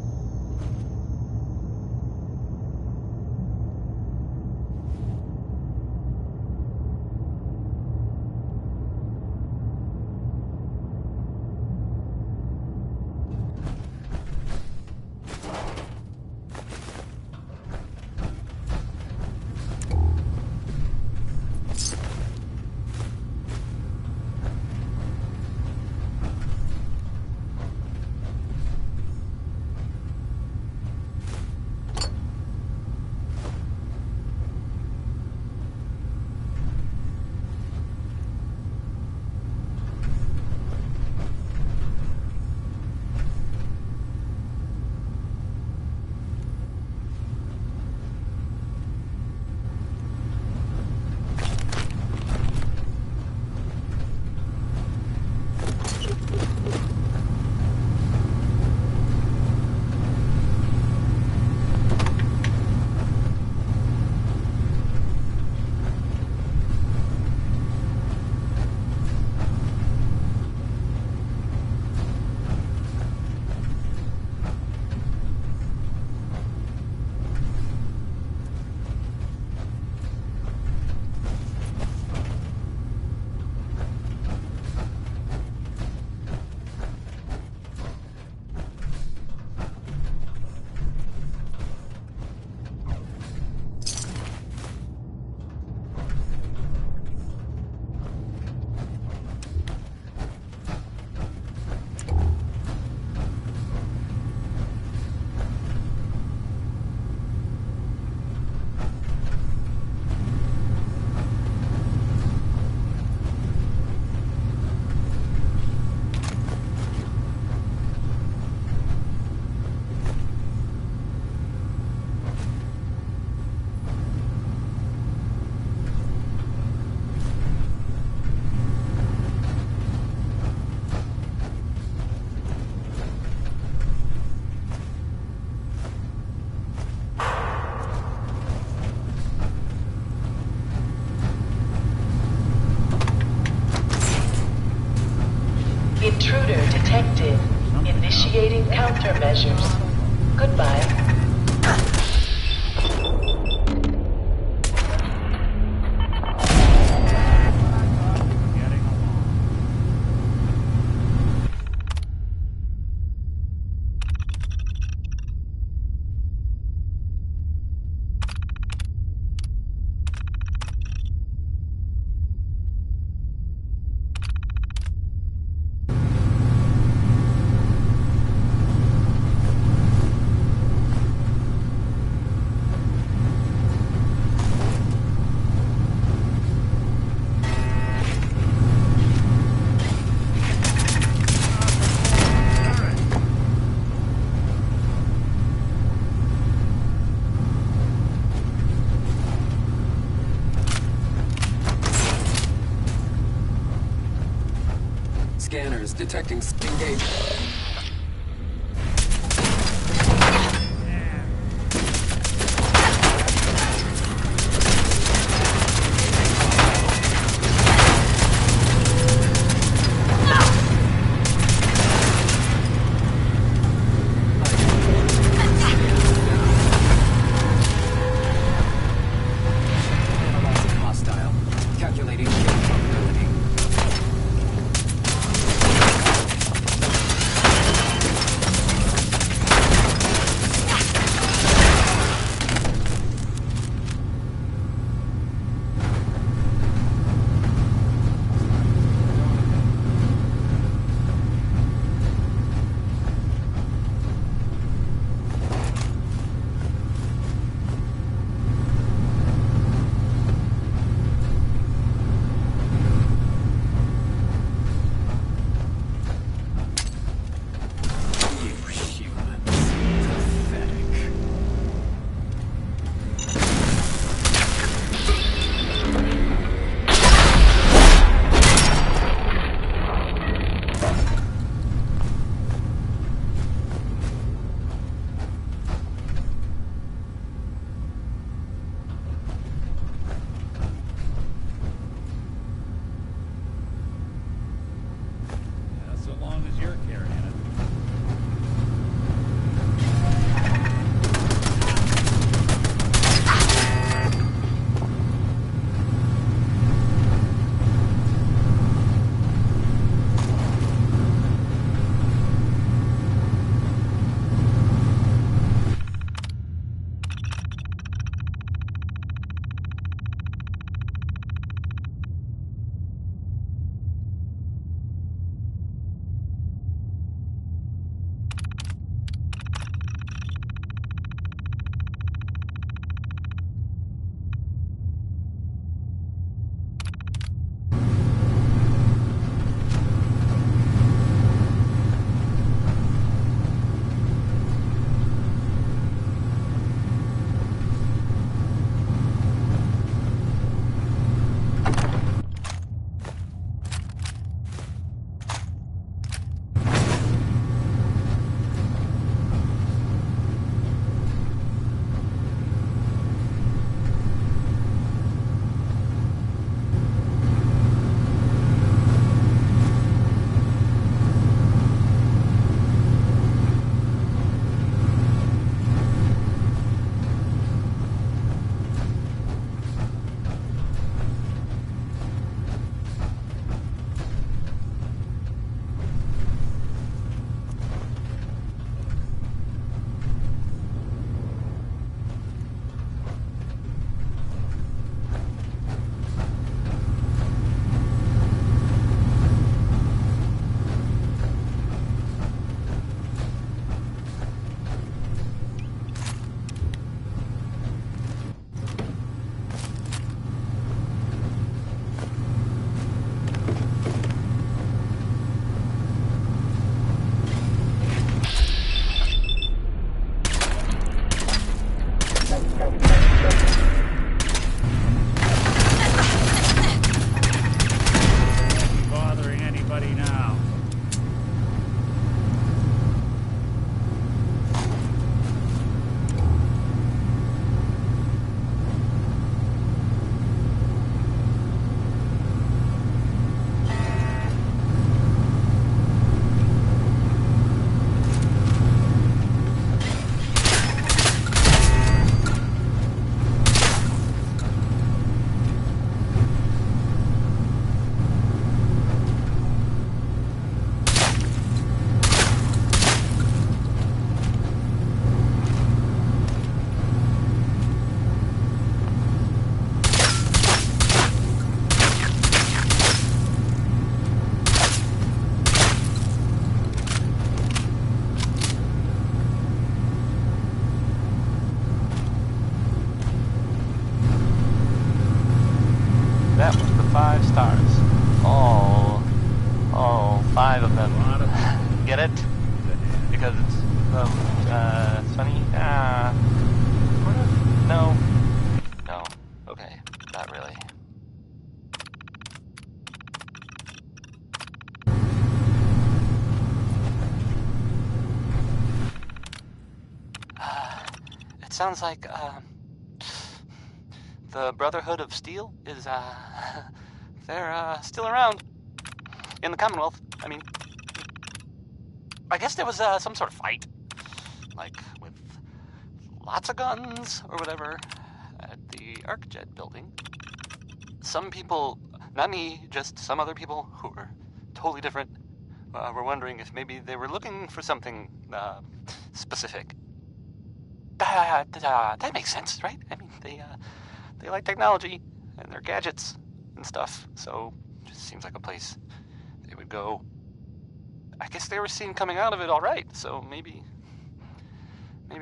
U: Intruder detected. Initiating countermeasures. Goodbye.
V: Scanners detecting engagement. Hostile. Calculating capability.
K: Sunny? Sort of? No. No. Okay. Not really. It sounds like, the Brotherhood of Steel is, they're, still around. In the Commonwealth. I mean, I guess there was, some sort of fight. Like, with lots of guns, or whatever, at the ArcJet building. Some people, not me, just some other people who were totally different, were wondering if maybe they were looking for something, specific. That makes sense, right? I mean, they like technology, and their gadgets, and stuff, so it just seems like a place they would go. I guess they were seen coming out of it all right, so maybe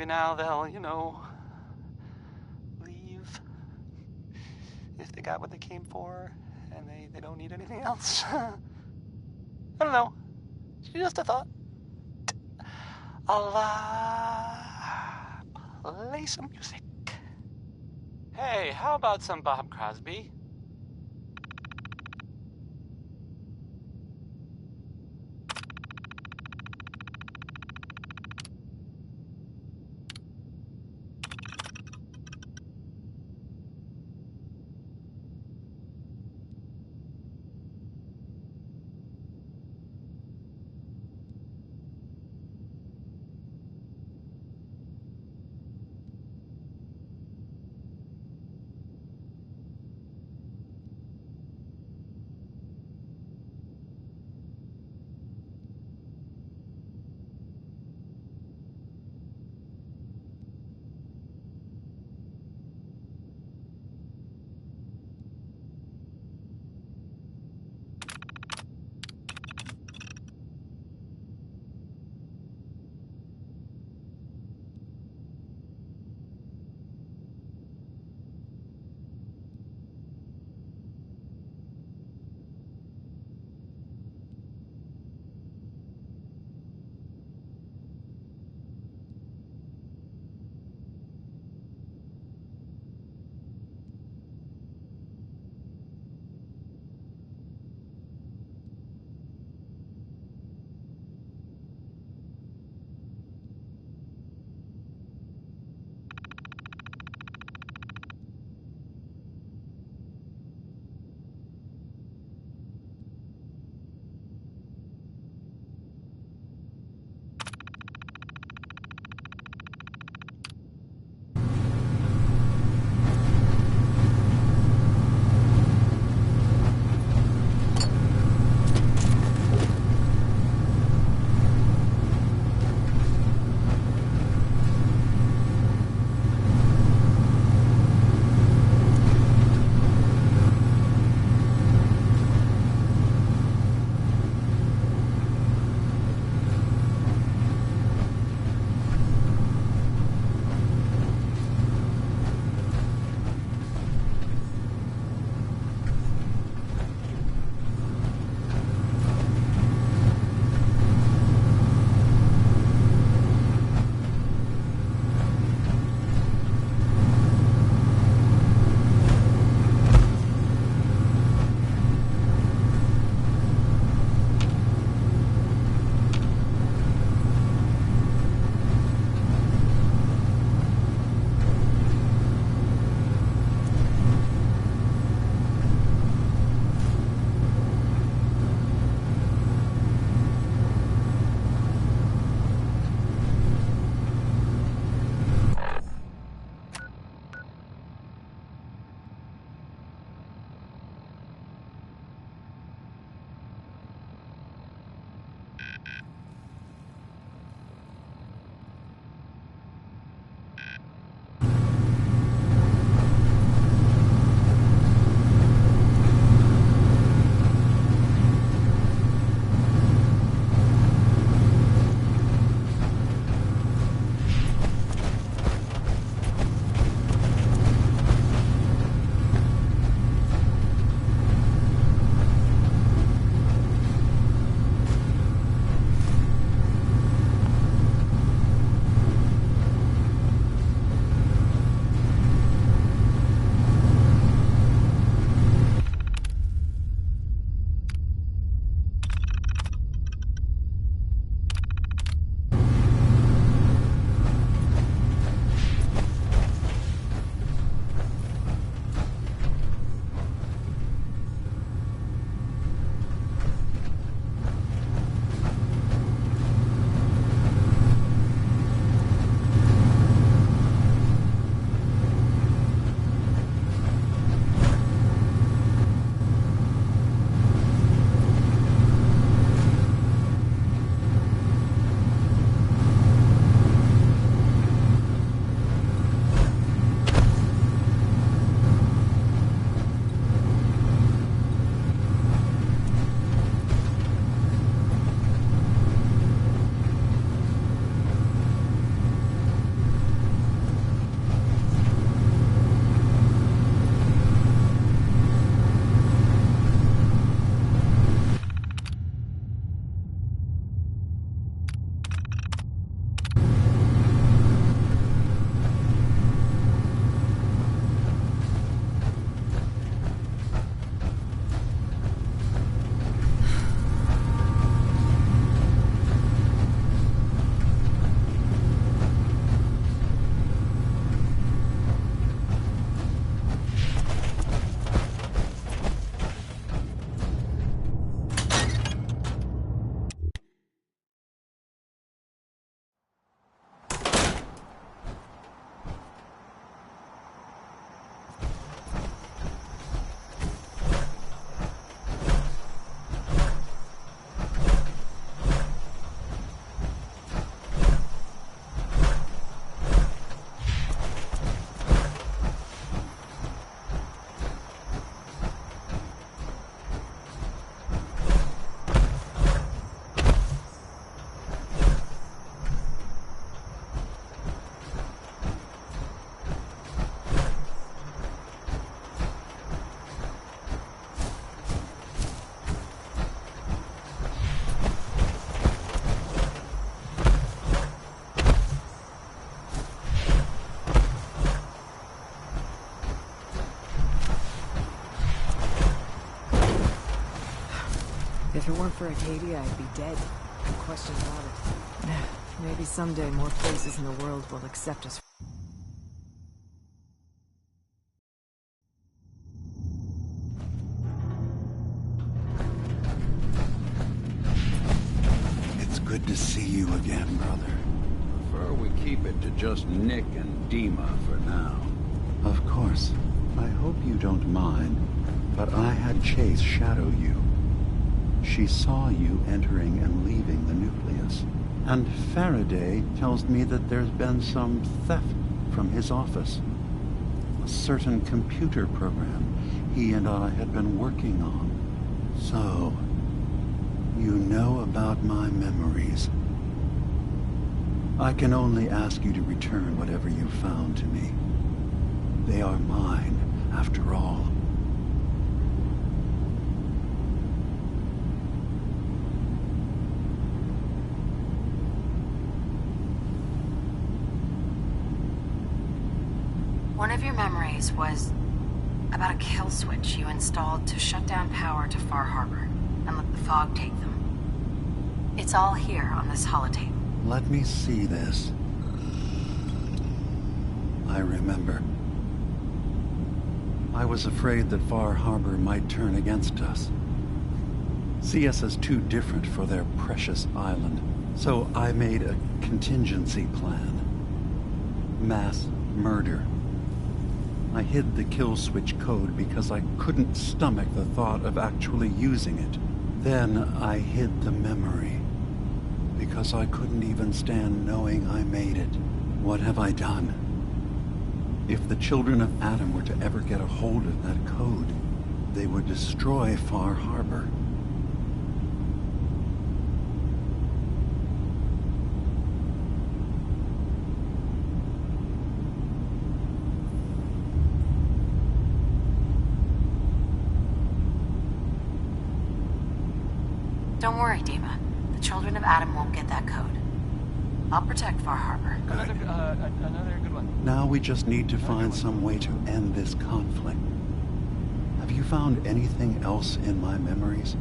K: now they'll, you know, leave if they got what they came for and they don't need anything else. I don't know. Just a thought. I'll play some music. Hey, how about some Bob Crosby?
N: If it weren't for Acadia, I'd be dead. No question about it. Maybe someday more places in the world will accept us.
D: It's good to see you again, brother.
E: Prefer we keep it to just Nick and Dima for now.
D: Of course. I hope you don't mind, but I had Chase shadow you. She saw you entering and leaving the nucleus. And Faraday tells me that there's been some theft from his office. A certain computer program he and I had been working on. So, you know about my memories. I can only ask you to return whatever you found to me. They are mine, after all.
B: One of your memories was about a kill switch you installed to shut down power to Far Harbor and let the fog take them. It's all here on this holotape.
D: Let me see this. I remember. I was afraid that Far Harbor might turn against us. See us as too different for their precious island. So I made a contingency plan. Mass murder. I hid the kill switch code because I couldn't stomach the thought of actually using it. Then I hid the memory because I couldn't even stand knowing I made it. What have I done? If the children of Adam were to ever get a hold of that code, they would destroy Far Harbor.
B: Don't worry, Dima. The children of Adam won't get that code. I'll protect Far Harbor.
H: Another good one.
D: Now we just need to find some way to end this conflict. Have you found anything else in my memories?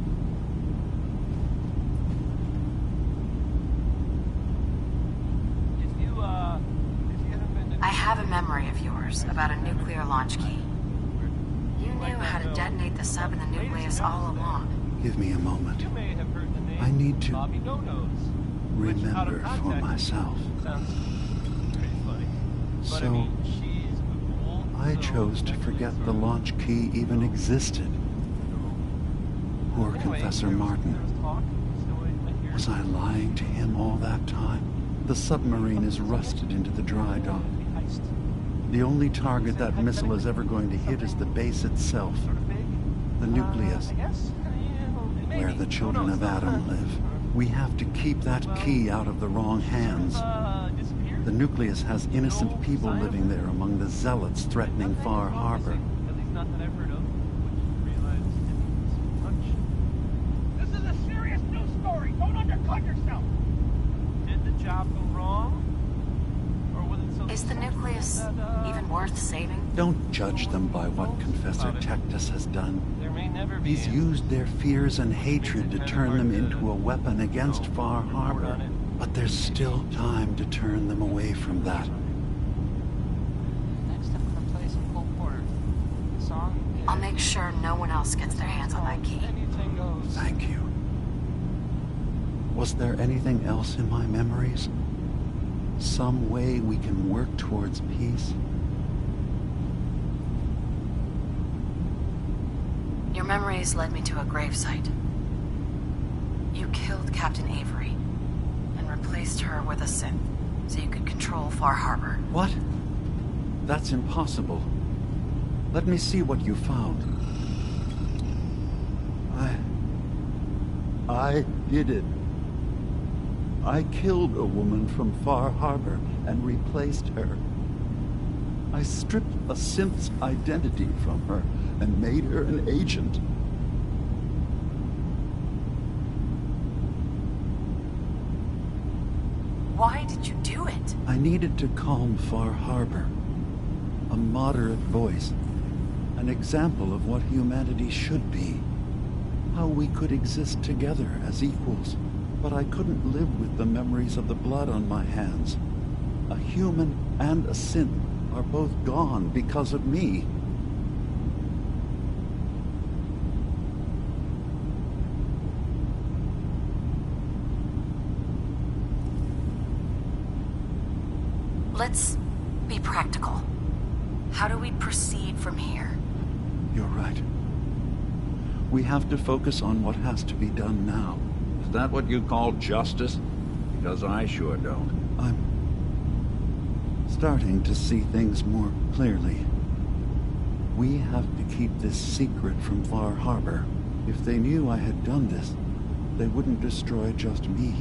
B: I have a memory of yours about a nuclear launch key. You knew how to detonate the sub in the nucleus all along.
D: Give me a moment. I need to remember for myself. So, I chose to forget the launch key even existed. Poor Confessor Martin. Was I lying to him all that time? The submarine is rusted into the dry dock. The only target that missile is ever going to hit is the base itself. The nucleus. Where the children of Adam live. We have to keep that key out of the wrong hands. The nucleus has innocent people living there among the zealots threatening Far Harbor.
H: This is a serious news story. Don't undercut yourself. Did the job go wrong? Or was it so...
B: Is the nucleus even worth saving?
D: Don't judge them by what Confessor Tectus has done. He's used their fears and hatred to turn them into a weapon against Far Harbor. But there's still time to turn them away from that.
H: Next up, I'm gonna play some Cole Porter. The song.
B: I'll make sure no one else gets their hands on that key.
D: Thank you. Was there anything else in my memories? Some way we can work towards peace?
B: Your memories led me to a gravesite. You killed Captain Avery and replaced her with a synth so you could control Far Harbor.
D: What? That's impossible. Let me see what you found. I did it. I killed a woman from Far Harbor and replaced her. I stripped a synth's identity from her and made her an agent.
B: Why did you do it?
D: I needed to calm Far Harbor. A moderate voice. An example of what humanity should be. how we could exist together as equals, but I couldn't live with the memories of the blood on my hands. A human and a synth are both gone because of me.
B: Let's be practical. How do we proceed from here?
D: You're right. We have to focus on what has to be done now.
E: Is that what you call justice? Because I sure don't.
D: I'm starting to see things more clearly. We have to keep this secret from Far Harbor. If they knew I had done this, they wouldn't destroy just me.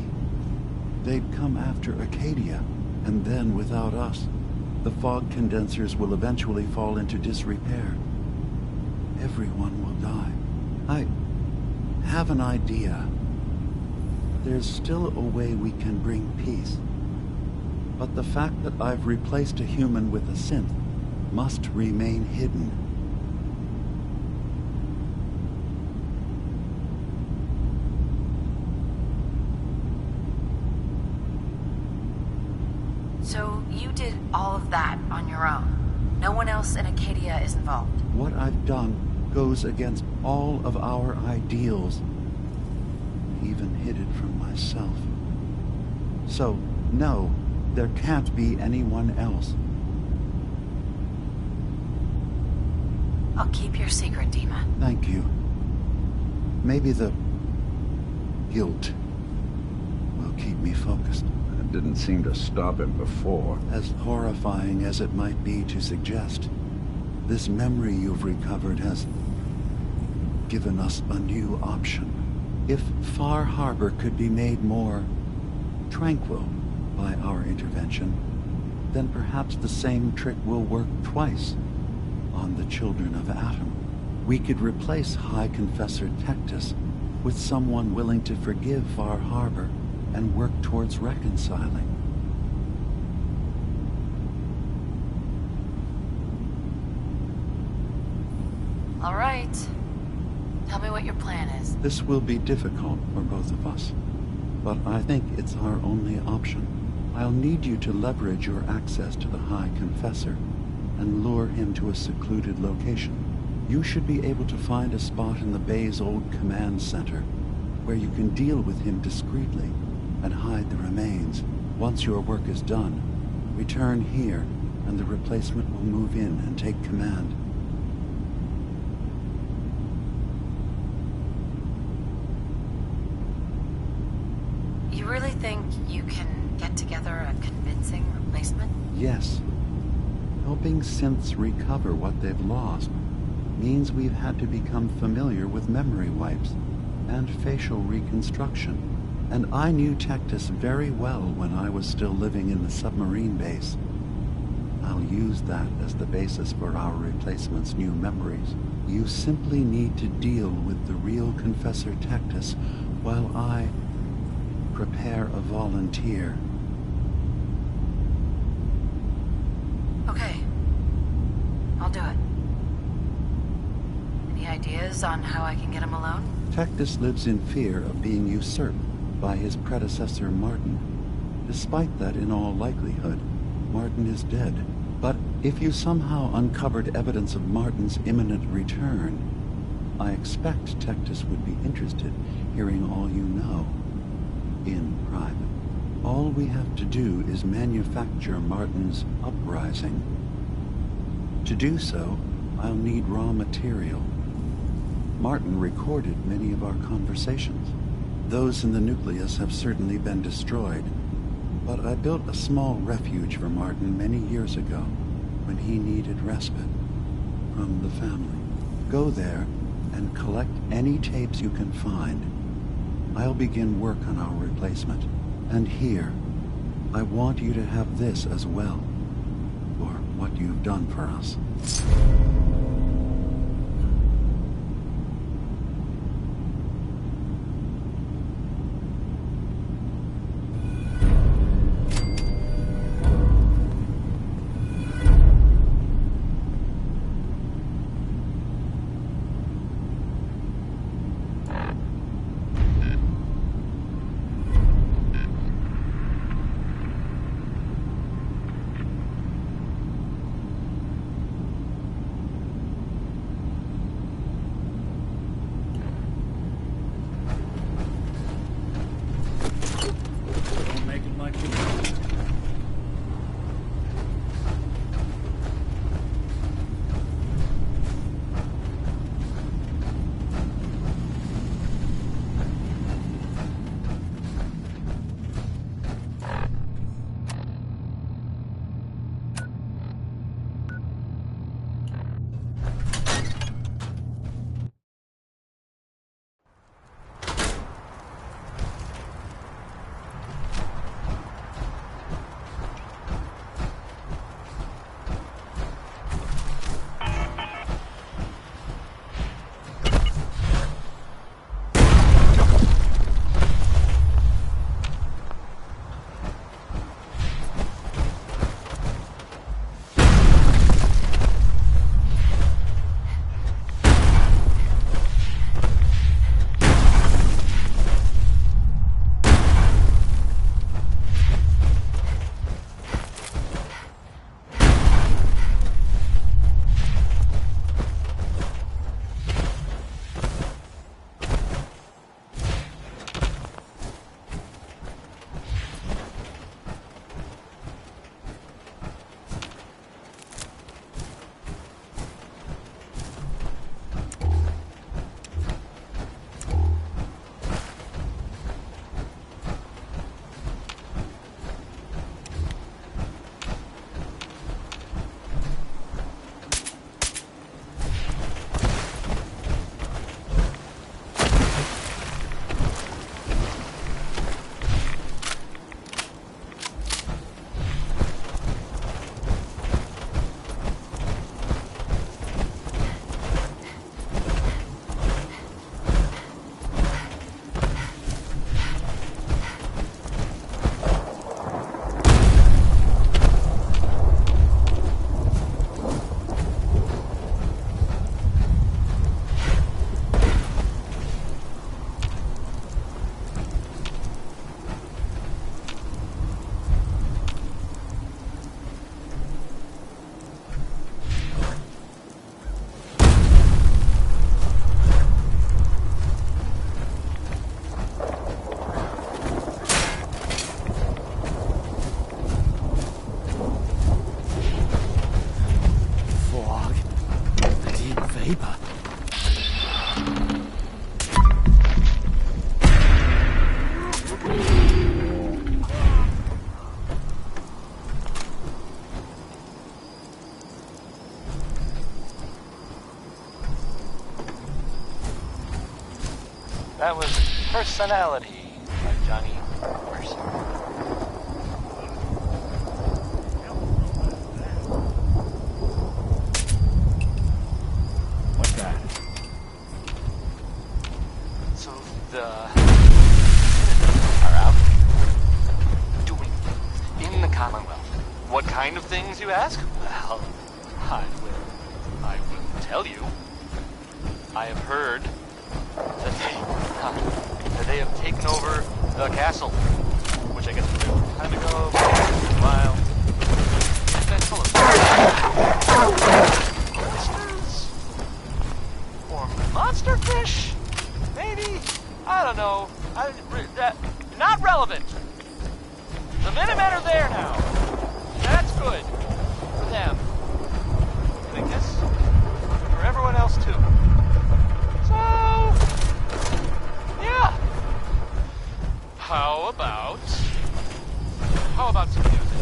D: They'd come after Acadia, and then without us, the fog condensers will eventually fall into disrepair. Everyone will die. I have an idea. There's still a way we can bring peace. But the fact that I've replaced a human with a synth must remain hidden.
B: So you did all of that on your own? No one else in Acadia is involved?
D: What I've done goes against all of our ideals. Even hid it from myself. So, no, there can't be anyone else.
B: I'll keep your secret, Dima.
D: Thank you. Maybe the guilt will keep me focused.
E: That didn't seem to stop him before.
D: As horrifying as it might be to suggest, this memory you've recovered has given us a new option. If Far Harbor could be made more tranquil by our intervention, then perhaps the same trick will work twice on the children of Atom. We could replace High Confessor Tectus with someone willing to forgive Far Harbor and work towards reconciling.
B: All right. Tell me what your plan is.
D: This will be difficult for both of us, but I think it's our only option. I'll need you to leverage your access to the High Confessor and lure him to a secluded location. You should be able to find a spot in the Bay's old command center where you can deal with him discreetly and hide the remains. Once your work is done, return here and the replacement will move in and take command.
B: You really think you can get together a convincing replacement?
D: Yes. Helping synths recover what they've lost means we've had to become familiar with memory wipes and facial reconstruction. And I knew Tectus very well when I was still living in the submarine base. I'll use that as the basis for our replacement's new memories. You simply need to deal with the real Confessor Tectus while I prepare a volunteer.
B: Okay. I'll do it. Any ideas on how I can get him alone?
D: Tectus lives in fear of being usurped by his predecessor Martin. Despite that, in all likelihood, Martin is dead. But if you somehow uncovered evidence of Martin's imminent return, I expect Tectus would be interested hearing all you know. In private. All we have to do is manufacture Martin's uprising. To do so, I'll need raw material. Martin recorded many of our conversations. Those in the nucleus have certainly been destroyed, but I built a small refuge for Martin many years ago when he needed respite from the family. Go there and collect any tapes you can find. I'll begin work on our replacement. And here, I want you to have this as well, for what you've done for us.
K: That was Personality by Johnny Mercer.
T: What's that?
K: So the are out doing in the Commonwealth. What kind of things, you ask? Well, I will tell you. I have heard that they have taken over the castle, which I guess was a time ago, while that's full of or monster fish, maybe. I don't know. Not relevant. The Minutemen are there now. That's good for them, and I guess for everyone else too. So, yeah. How about some music?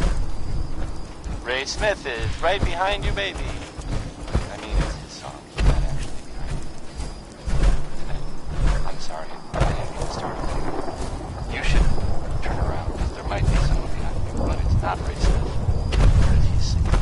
K: Ray Smith is right behind you, baby. I mean, it's his song. He's not actually behind you. I'm sorry. I didn't get started. You should turn around. There might be someone behind you, but it's not Ray Smith. Because he's singing.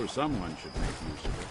Q: Someone should make use of it.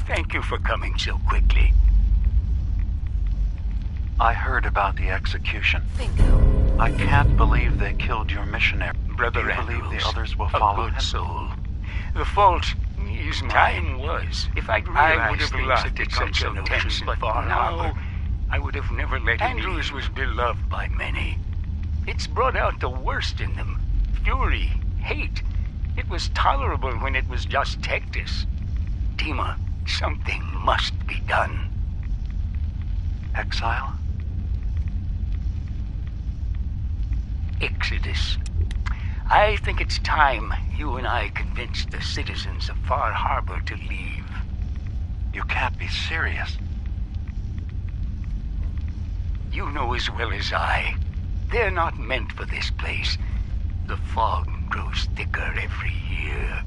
F: Thank you for coming so quickly.
M: I heard about the execution. I can't believe they killed your missionary.
F: Brother
M: Do you believe
F: Andrews,
M: the others will
F: a
M: follow
F: good
M: him?
F: soul. The fault is mine. Time was. If I'd realized things had become so tense in Far Harbor, I would have never let him Andrews was beloved by many. It's brought out the worst in them. Fury, hate. It was tolerable when it was just Tectus. Dima, something must be done.
M: Exile?
F: Exodus. I think it's time you and I convinced the citizens of Far Harbor to leave.
M: You can't be serious.
F: You know as well as I, they're not meant for this place. The fog grows thicker every year.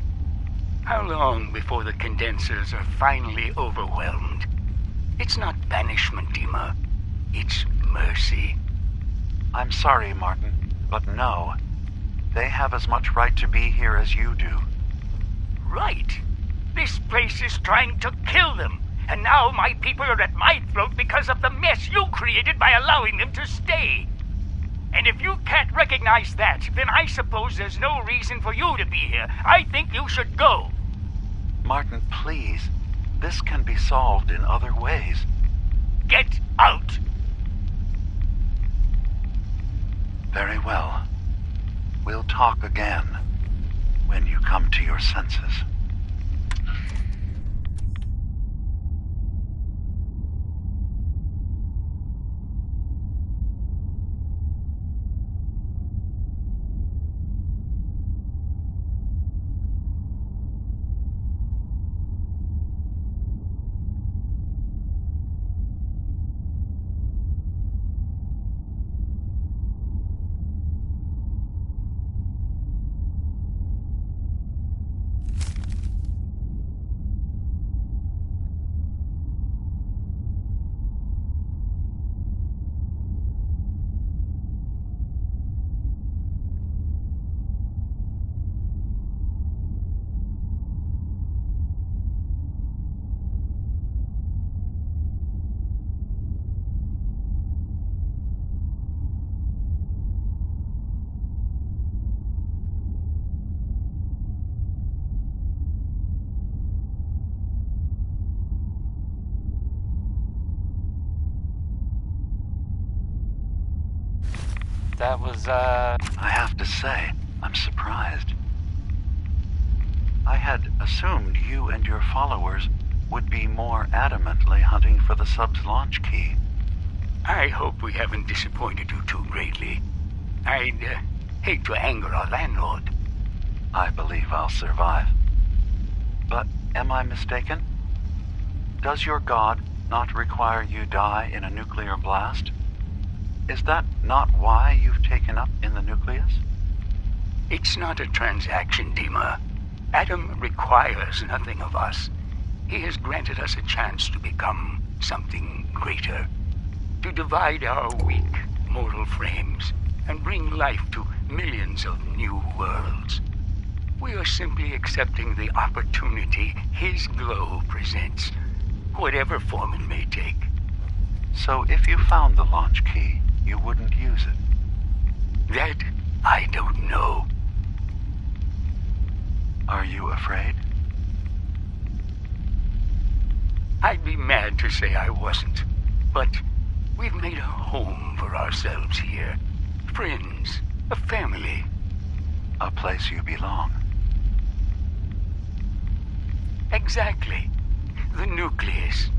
F: How long before the condensers are finally overwhelmed? It's not banishment, Dima. It's mercy.
M: I'm sorry, Martin, but no. They have as much right to be here as you do.
F: Right. This place is trying to kill them. And now my people are at my throat because of the mess you created by allowing them to stay. And if you can't recognize that, then I suppose there's no reason for you to be here. I think you should go.
M: Martin, please. This can be solved in other ways.
F: Get out!
M: Very well. We'll talk again when you come to your senses.
K: That was,
M: I have to say, I'm surprised. I had assumed you and your followers would be more adamantly hunting for the sub's launch key.
F: I hope we haven't disappointed you too greatly. I'd hate to anger our landlord.
M: I believe I'll survive. But am I mistaken? Does your god not require you die in a nuclear blast? Is that not why you've taken up in the nucleus?
F: It's not a transaction, Dima. Adam requires nothing of us. He has granted us a chance to become something greater. To divide our weak, mortal frames and bring life to millions of new worlds. We are simply accepting the opportunity his glow presents, whatever form it may take.
M: So if you found the launch key, you wouldn't use it?
F: That I don't know.
M: Are you afraid?
F: I'd be mad to say I wasn't, but we've made a home for ourselves here. Friends, a family.
M: A place you belong.
F: Exactly. The nucleus.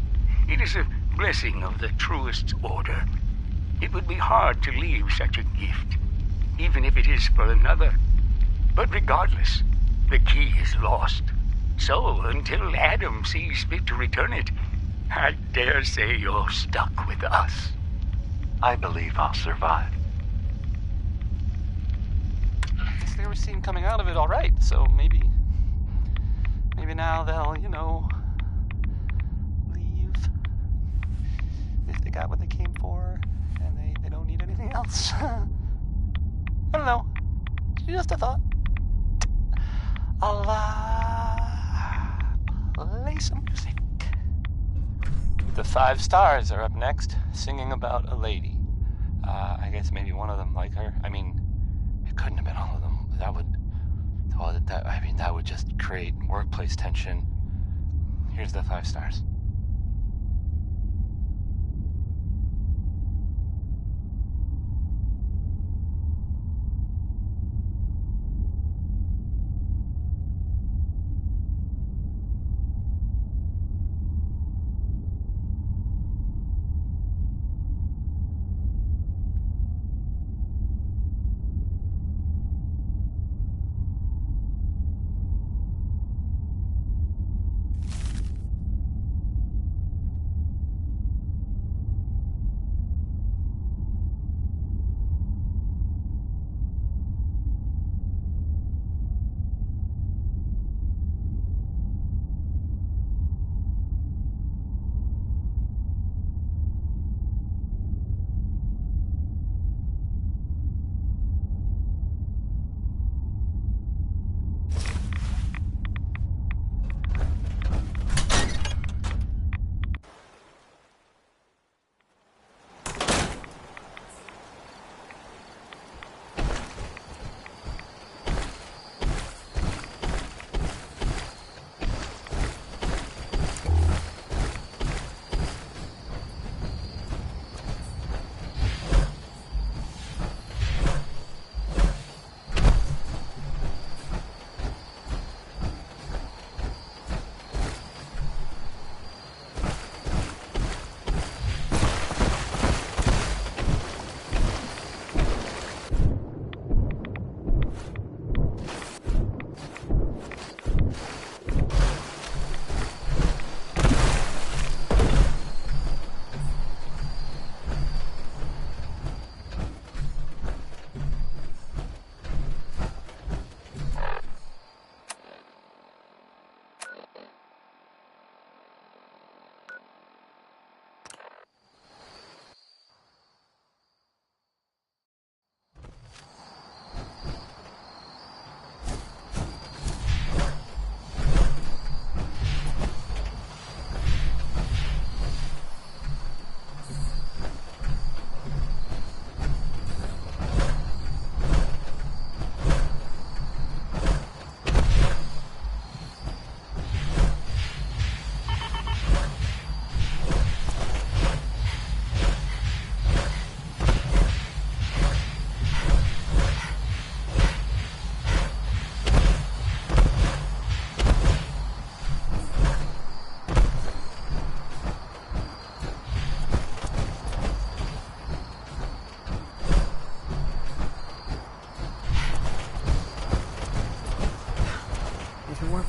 F: It is a blessing of the truest order. It would be hard to leave such a gift, even if it is for another. But regardless, the key is lost. So, until Adam sees fit to return it, I dare say you're stuck with us.
M: I believe I'll survive.
K: I guess they were seen coming out of it all right, so maybe now they'll, leave if they got what they came for and they don't need anything else. I don't know. Just a thought. I'll play some music. The 5 Stars are up next, singing about a lady. I guess maybe one of them like her. I mean, it couldn't have been all of them. That would just create workplace tension. Here's the 5 Stars.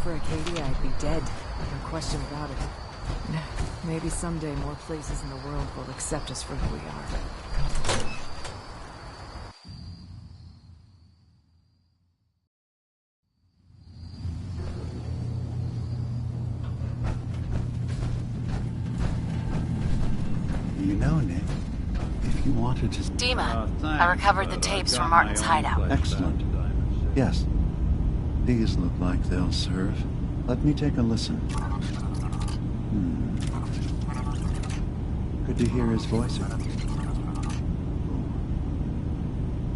N: For Acadia, I'd be dead. No question about it. Maybe someday more places in the world will accept us for who we are.
D: You know, Nick, if you wanted to...
B: Dima, I recovered the tapes from Martin's hideout.
D: Excellent. Yes. These look like they'll serve. Let me take a listen. Good to hear his voice.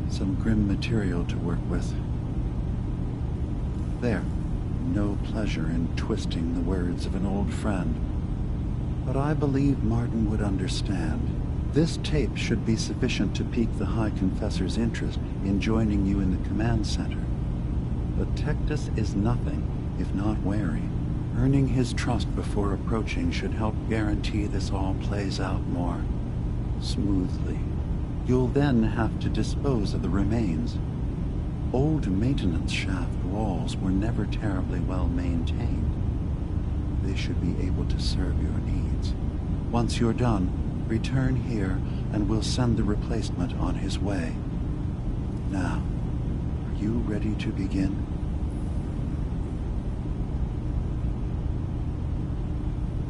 D: Some grim material to work with. There. No pleasure in twisting the words of an old friend. But I believe Martin would understand. This tape should be sufficient to pique the High Confessor's interest in joining you in the command center. But Tectus is nothing if not wary. Earning his trust before approaching should help guarantee this all plays out more smoothly. You'll then have to dispose of the remains. Old maintenance shaft walls were never terribly well maintained. They should be able to serve your needs. Once you're done, return here and we'll send the replacement on his way. Now, are you ready to begin?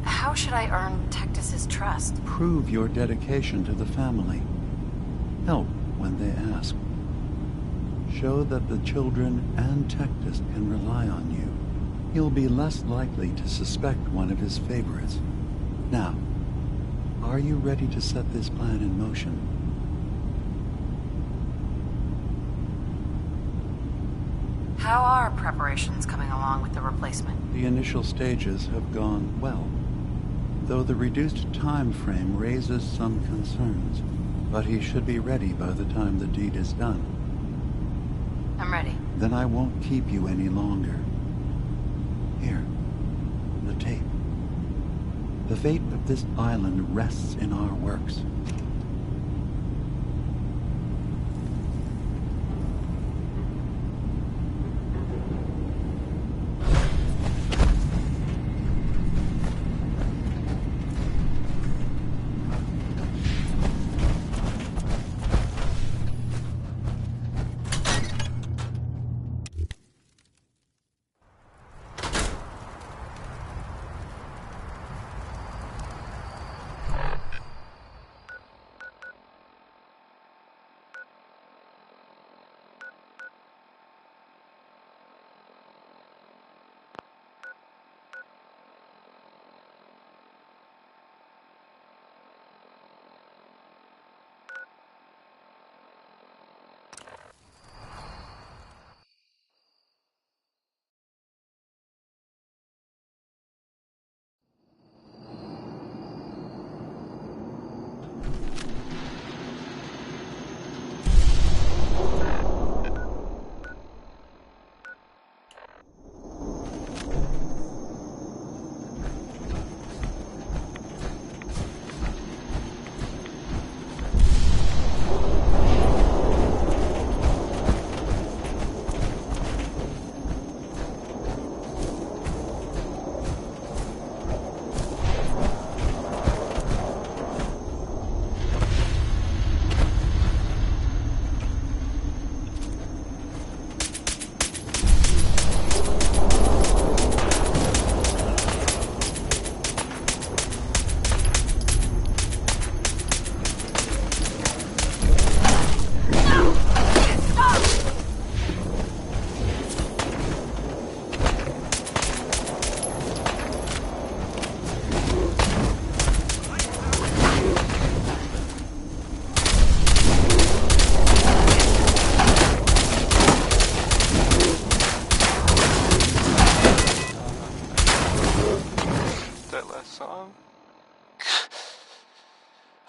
B: How should I earn Tectus's trust?
D: Prove your dedication to the family. Help when they ask. Show that the children and Tectus can rely on you. He'll be less likely to suspect one of his favorites. Now, Are you ready to set this plan in motion?
B: How are preparations coming along with the replacement?
D: The initial stages have gone well, though the reduced time frame raises some concerns. But he should be ready by the time the deed is done.
B: I'm ready.
D: Then I won't keep you any longer. Here, the tape. The fate of this island rests in our works.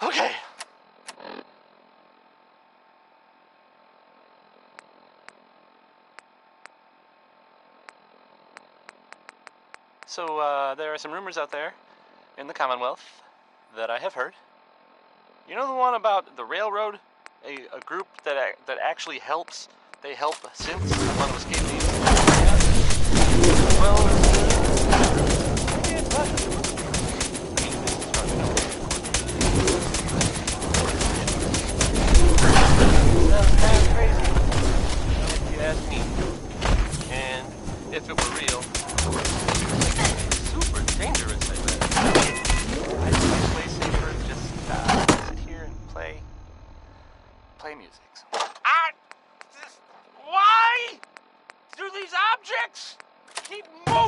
K: Okay. So, there are some rumors out there in the Commonwealth that I have heard. You know the one about the railroad? A group that actually helps. They help synths want to escape the... Well, that's kind of crazy, if you ask me. And if it were real, super dangerous, I bet. I think it's way safer to just sit here and play music. Why do these objects keep moving?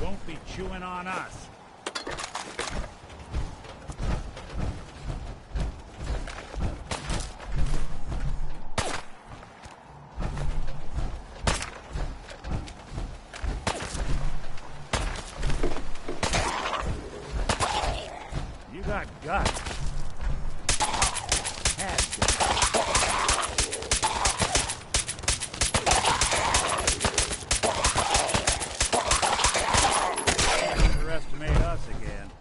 Q: won't be chewing on us. You got guts. Had guts. Underestimate us again.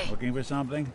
Q: Looking for something?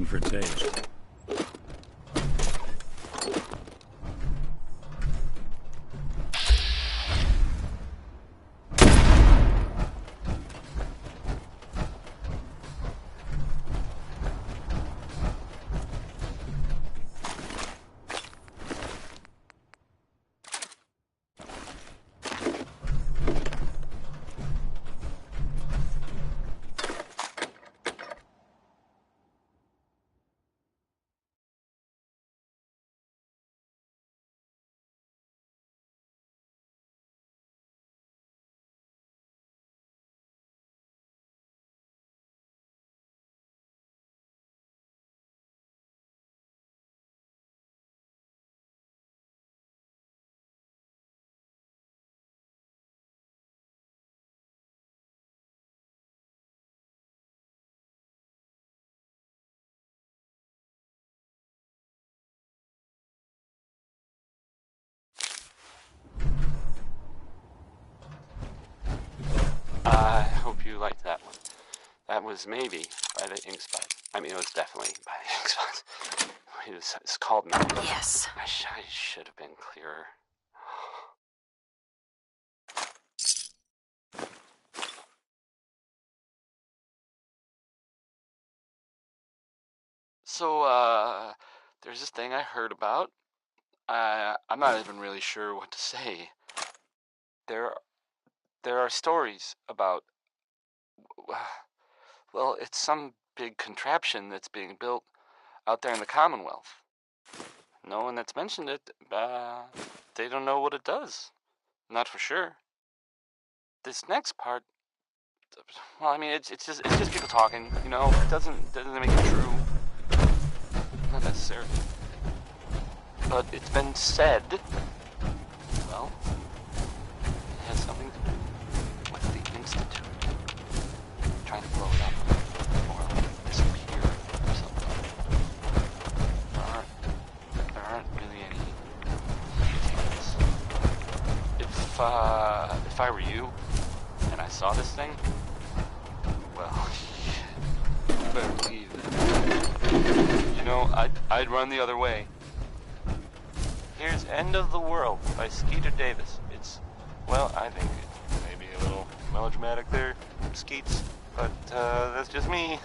Q: For taste.
K: I hope you liked that one. That was maybe by the Ink Spots. I mean, it was definitely by the Ink Spots. It's called Mount.
B: Yes.
K: I should have been clearer. So, there's this thing I heard about. I'm not even really sure what to say. There are stories about, well, it's some big contraption that's being built out there in the Commonwealth. No one that's mentioned it, they don't know what it does. Not for sure. This next part, well, I mean, it's just people talking, you know. It doesn't make it true. Not necessarily. But it's been said, well, it has something to do with the Institute. Trying to blow it up or disappear or something. There aren't really any details. If I were you and I saw this thing, well, you better leave it. You know, I'd run the other way. Here's End of the World by Skeeter Davis. It's, well, I think it may be a little melodramatic there, Skeets, but that's just me.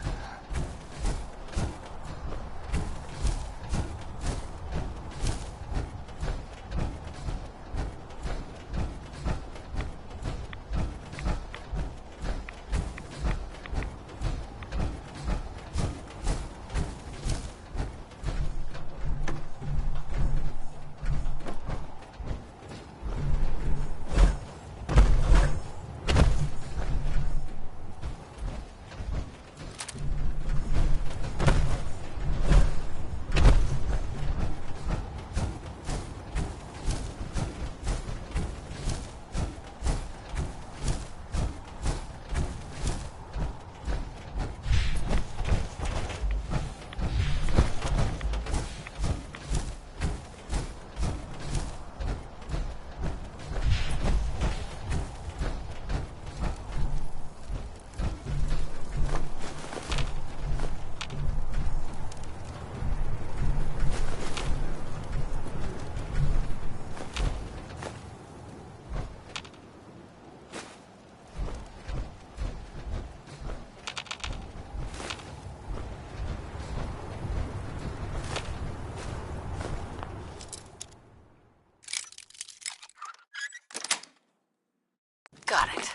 B: Got it.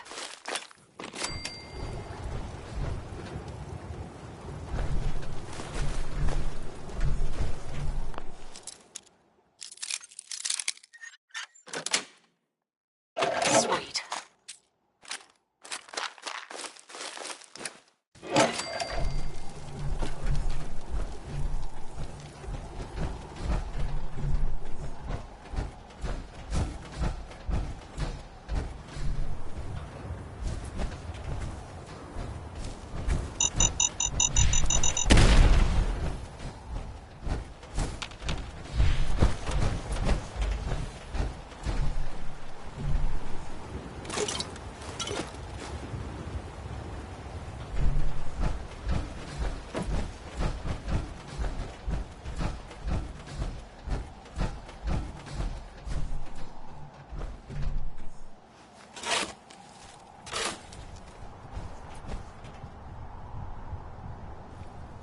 B: Sweet.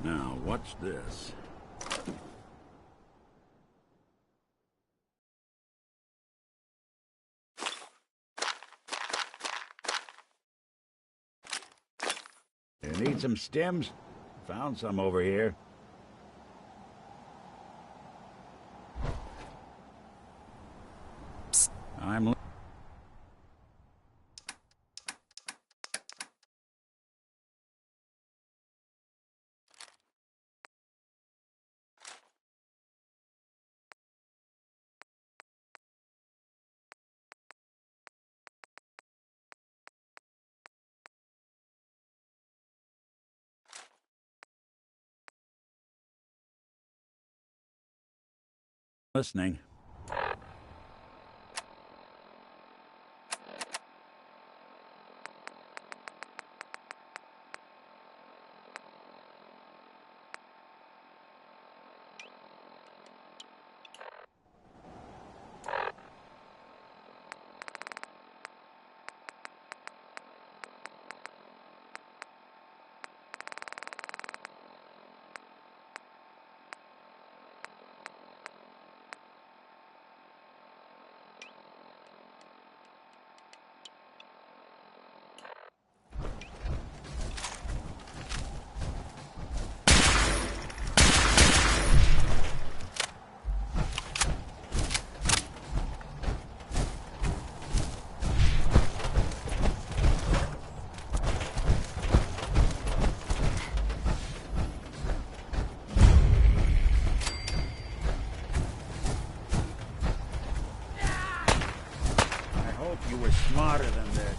Q: Now, what's this? You need some stems? Found some over here. I'm listening. we're smarter than this.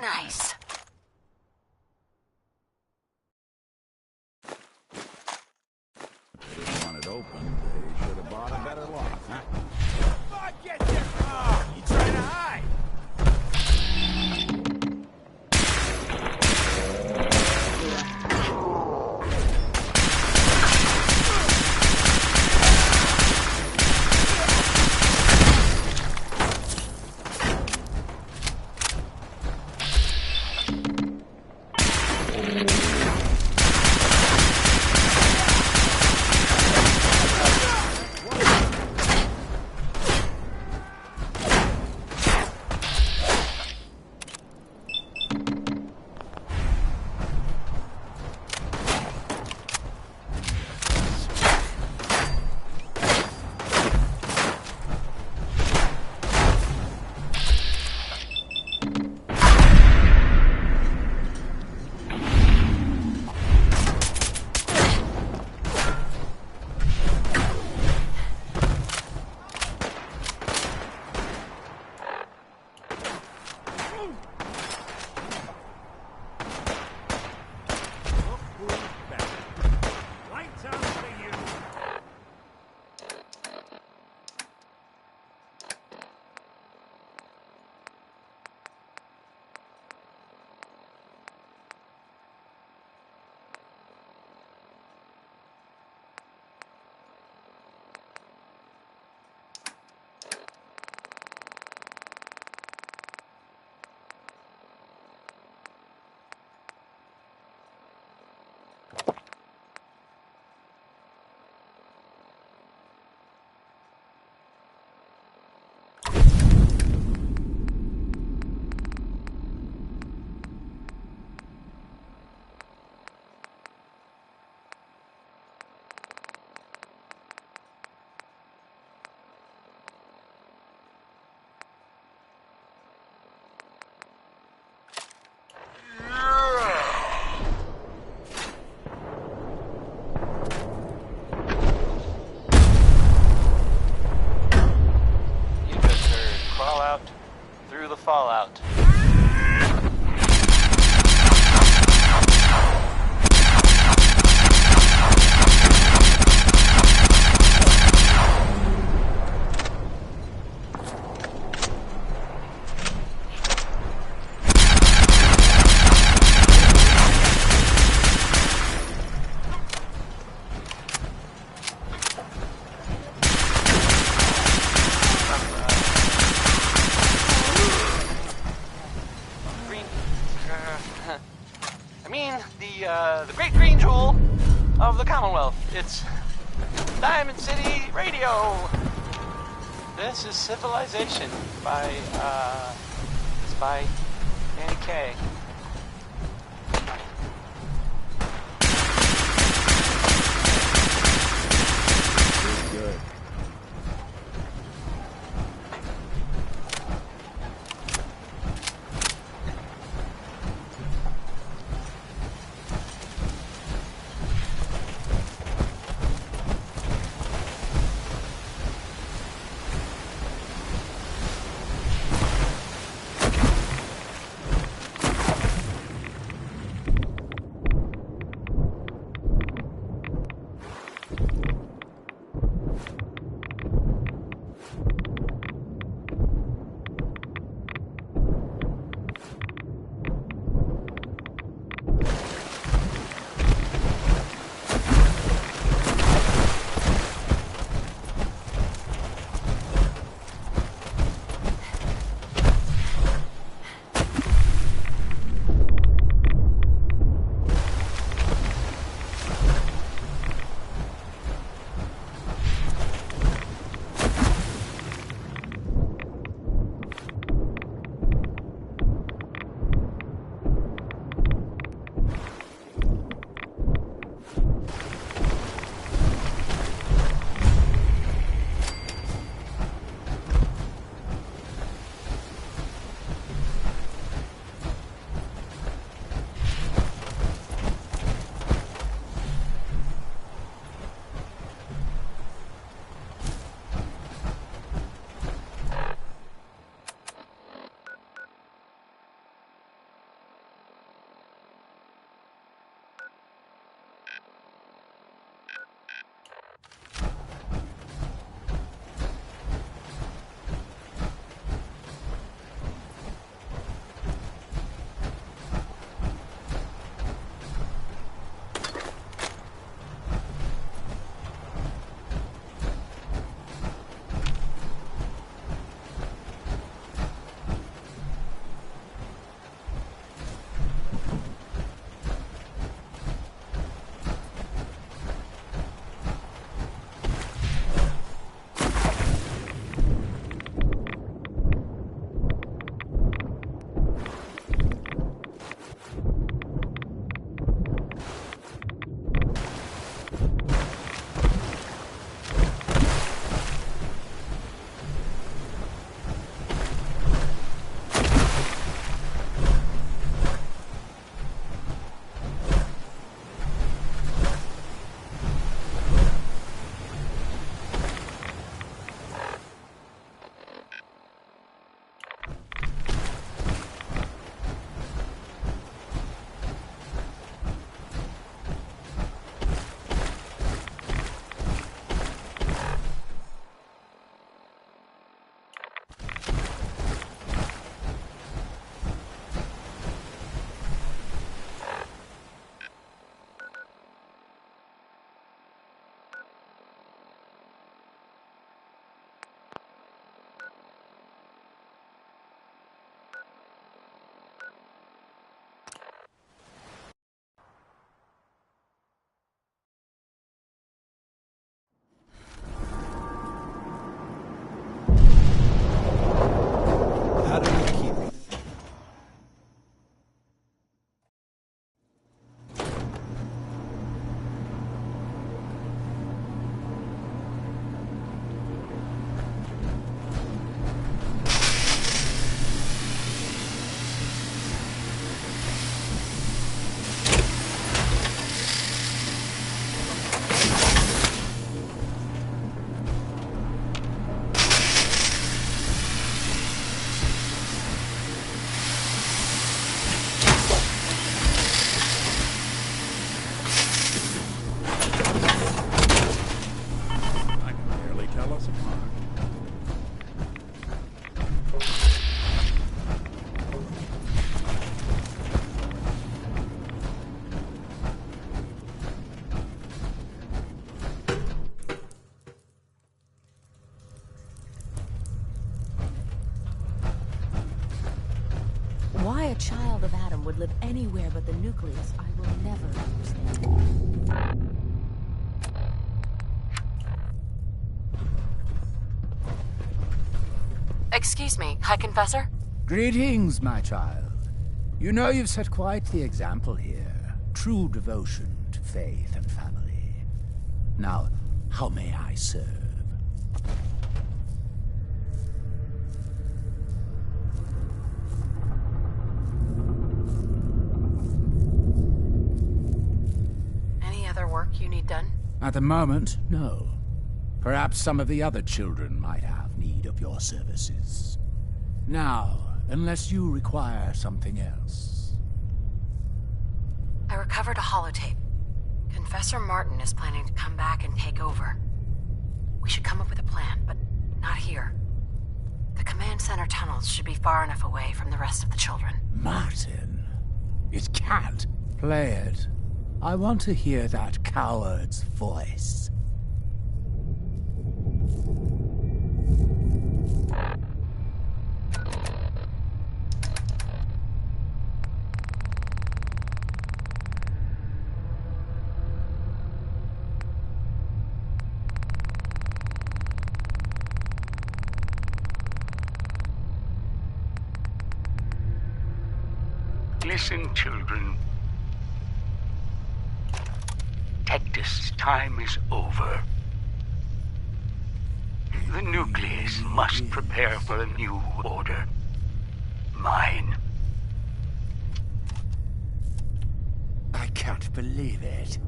B: Nice.
Q: They didn't want it open. They should have bought a better lock, huh? Fuck, get there! Oh, you trying to hide?
K: Fallout. The great green jewel of the Commonwealth. It's Diamond City Radio. This is Civilization by Danny Kaye.
Q: Good.
I: child of Adam would live anywhere but the nucleus, I will never understand.
B: Excuse me, High Confessor?
C: Greetings, my child. You know you've set quite the example here. True devotion to faith and family. Now, how may I serve?
B: Any other work you need done?
C: At the moment, no. Perhaps some of the other children might have need of your services. Now, unless you require something else.
B: I recovered a holotape. Confessor Martin is planning to come back and take over. We should come up with a plan, but not here. The command center tunnels should be far enough away from the rest of the children.
C: Martin? It can't. Play it. I want to hear that coward's voice.
F: Listen, children. Tectus' time is over. The nucleus must prepare for a new order. Mine.
C: I can't believe it.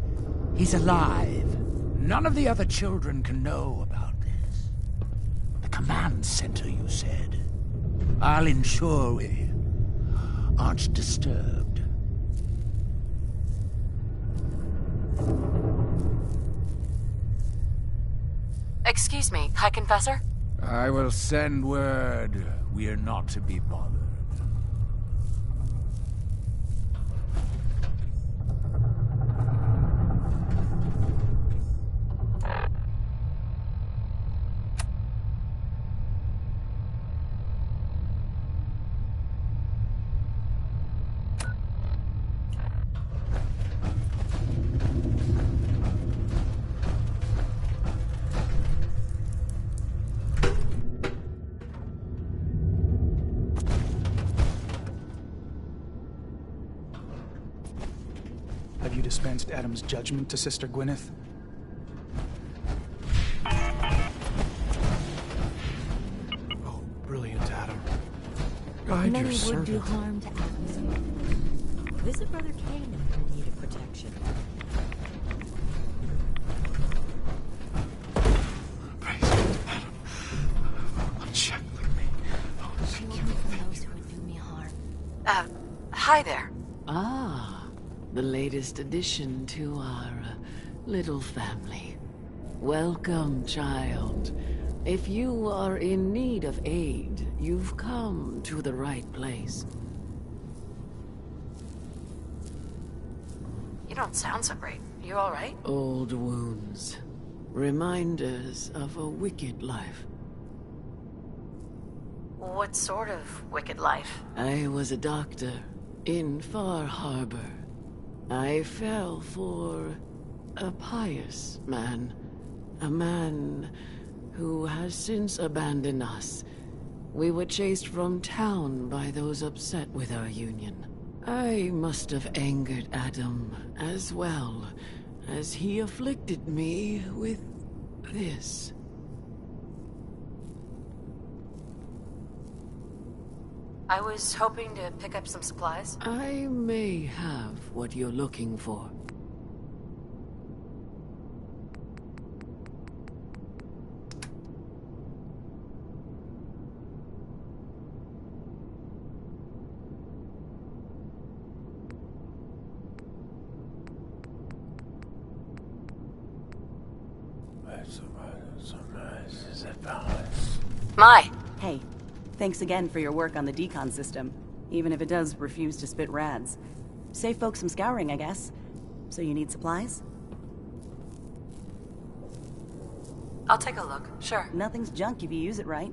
C: He's alive. None of the other children can know about this. The command center, you said. I'll ensure we aren't disturbed.
B: Excuse me, High Confessor?
C: I will send word we are not to be bothered.
G: Have you dispensed Adam's judgment to Sister Gwyneth? Oh, brilliant, Adam. Guide
I: Many
G: your
I: would
G: servant.
I: do harm to Adam's people. Visit Brother Cain if you need of protection.
G: Unshackling me.
I: Shield me from those who would do me harm.
B: Hi there.
W: Ah, the latest addition to our little family. Welcome, child. If you are in need of aid, you've come to the right place.
B: You don't sound so great. You all right?
W: Old wounds. Reminders of a wicked life.
B: What sort of wicked life?
W: I was a doctor in Far Harbor. I fell for a pious man. A man who has since abandoned us. We were chased from town by those upset with our union. I must have angered Adam as well, as he afflicted me with this.
B: I was hoping to pick up some supplies.
W: I may have what you're looking for.
B: Mai!
X: Hey, thanks again for your work on the decon system, even if it does refuse to spit rads. Save folks some scouring, I guess. So you need supplies?
B: I'll take a look, sure.
X: Nothing's junk if you use it right.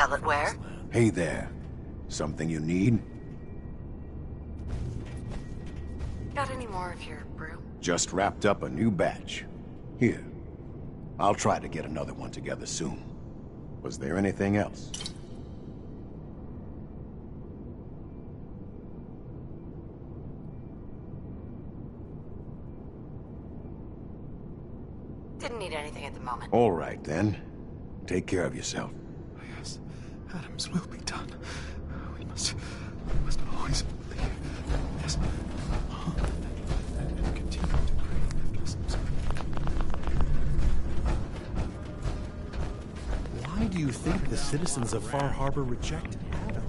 B: Sell it where?
A: Hey there. Something you need?
B: Got any more of your brew?
A: Just wrapped up a new batch. Here. I'll try to get another one together soon. Was there anything else?
B: Didn't need anything at the moment.
A: All right, then. Take care of yourself.
G: Yes, Adams will be done. We must always believe. Yes. And continue to pray after some.
P: Why do you think the citizens of Far Harbor rejected Adam?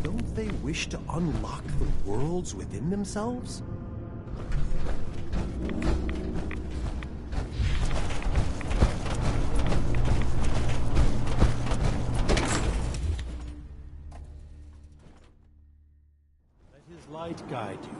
P: Don't they wish to unlock the worlds within themselves? Let his light guide you.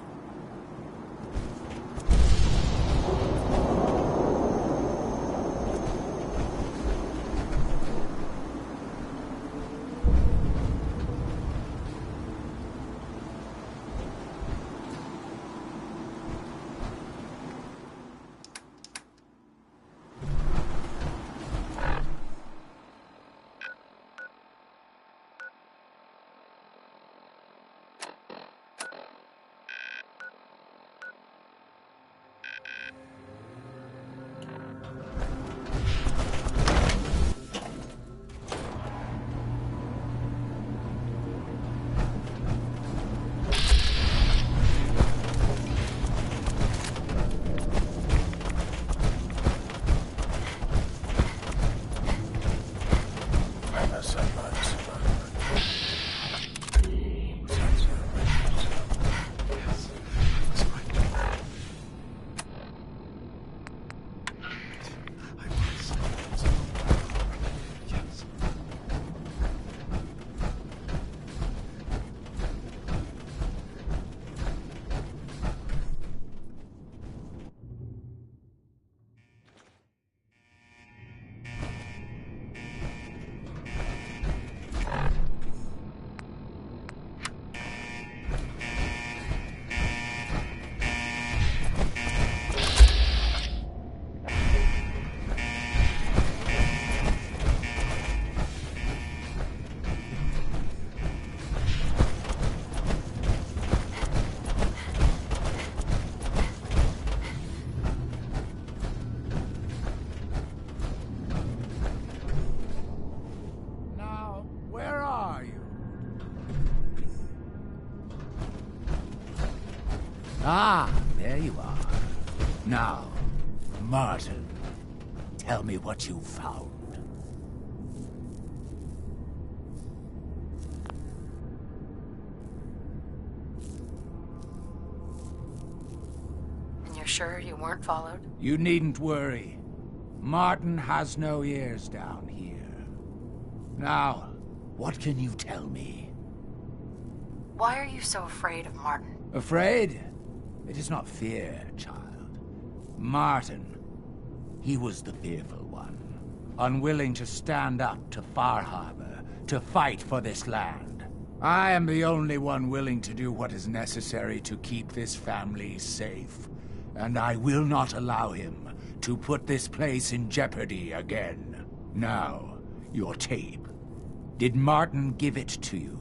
C: Ah, there you are. Now, Martin, tell me what you found.
B: And you're sure you weren't followed?
C: You needn't worry. Martin has no ears down here. Now, what can you tell me?
B: Why are you so afraid of Martin?
C: Afraid? It is not fear, child. Martin, he was the fearful one, unwilling to stand up to Far Harbor, to fight for this land. I am the only one willing to do what is necessary to keep this family safe, and I will not allow him to put this place in jeopardy again. Now, your tape. Did Martin give it to you,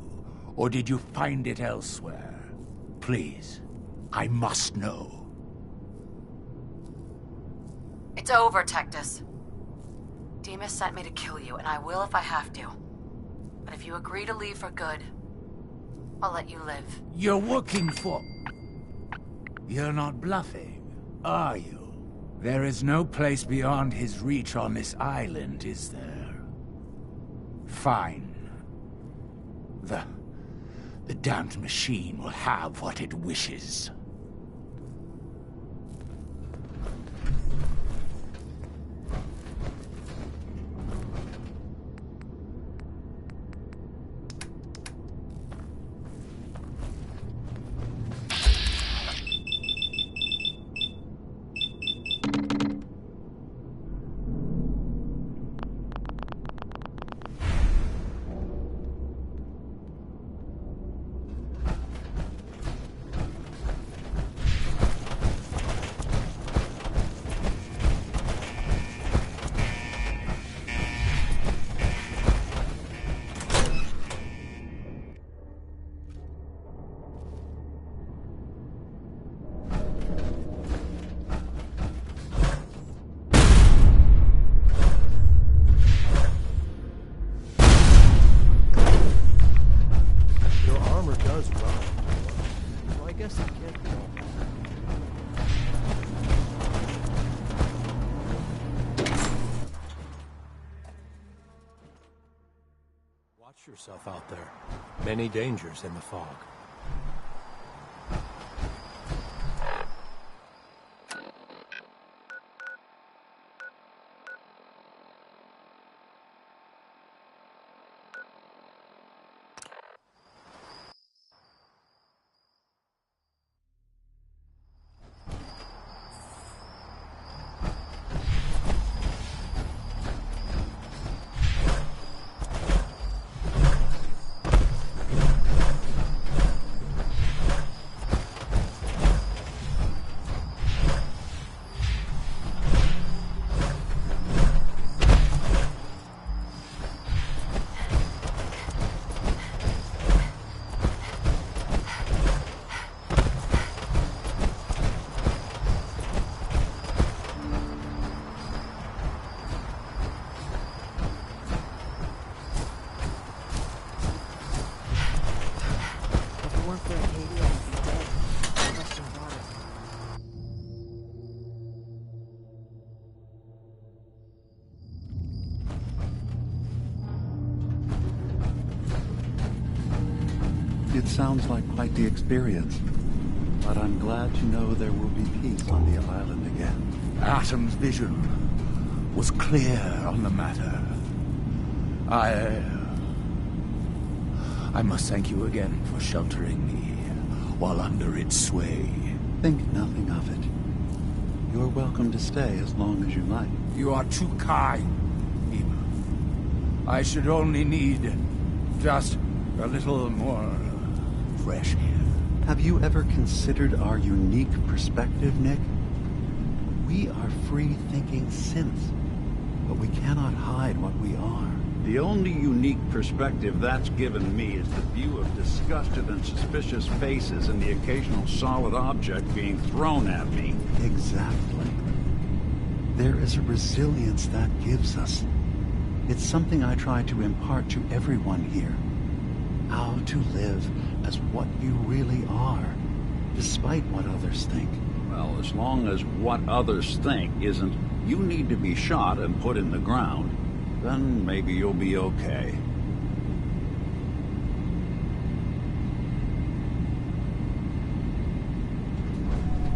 C: or did you find it elsewhere? Please. I must know.
B: It's over, Tectus. Demas sent me to kill you, and I will if I have to. But if you agree to leave for good, I'll let you live.
C: You're working for... You're not bluffing, are you? There is no place beyond his reach on this island, is there? Fine. The damned machine will have what it wishes.
P: yourself out there. Many dangers in the fog.
D: It sounds like quite the experience, but I'm glad to know there will be peace on the island again.
C: Atom's vision was clear on the matter. I must thank you again for sheltering me while under its sway.
D: Think nothing of it. You're welcome to stay as long as you like.
C: You are too kind, Dima. I should only need just a little more fresh air.
D: Have you ever considered our unique perspective, Nick? We are free-thinking synths, but we cannot hide what we are.
E: The only unique perspective that's given me is the view of disgusted and suspicious faces and the occasional solid object being thrown at me.
D: Exactly. There is a resilience that gives us. It's something I try to impart to everyone here. How to live as what you really are, despite what others think.
E: Well, as long as what others think isn't, you need to be shot and put in the ground, then maybe you'll be okay.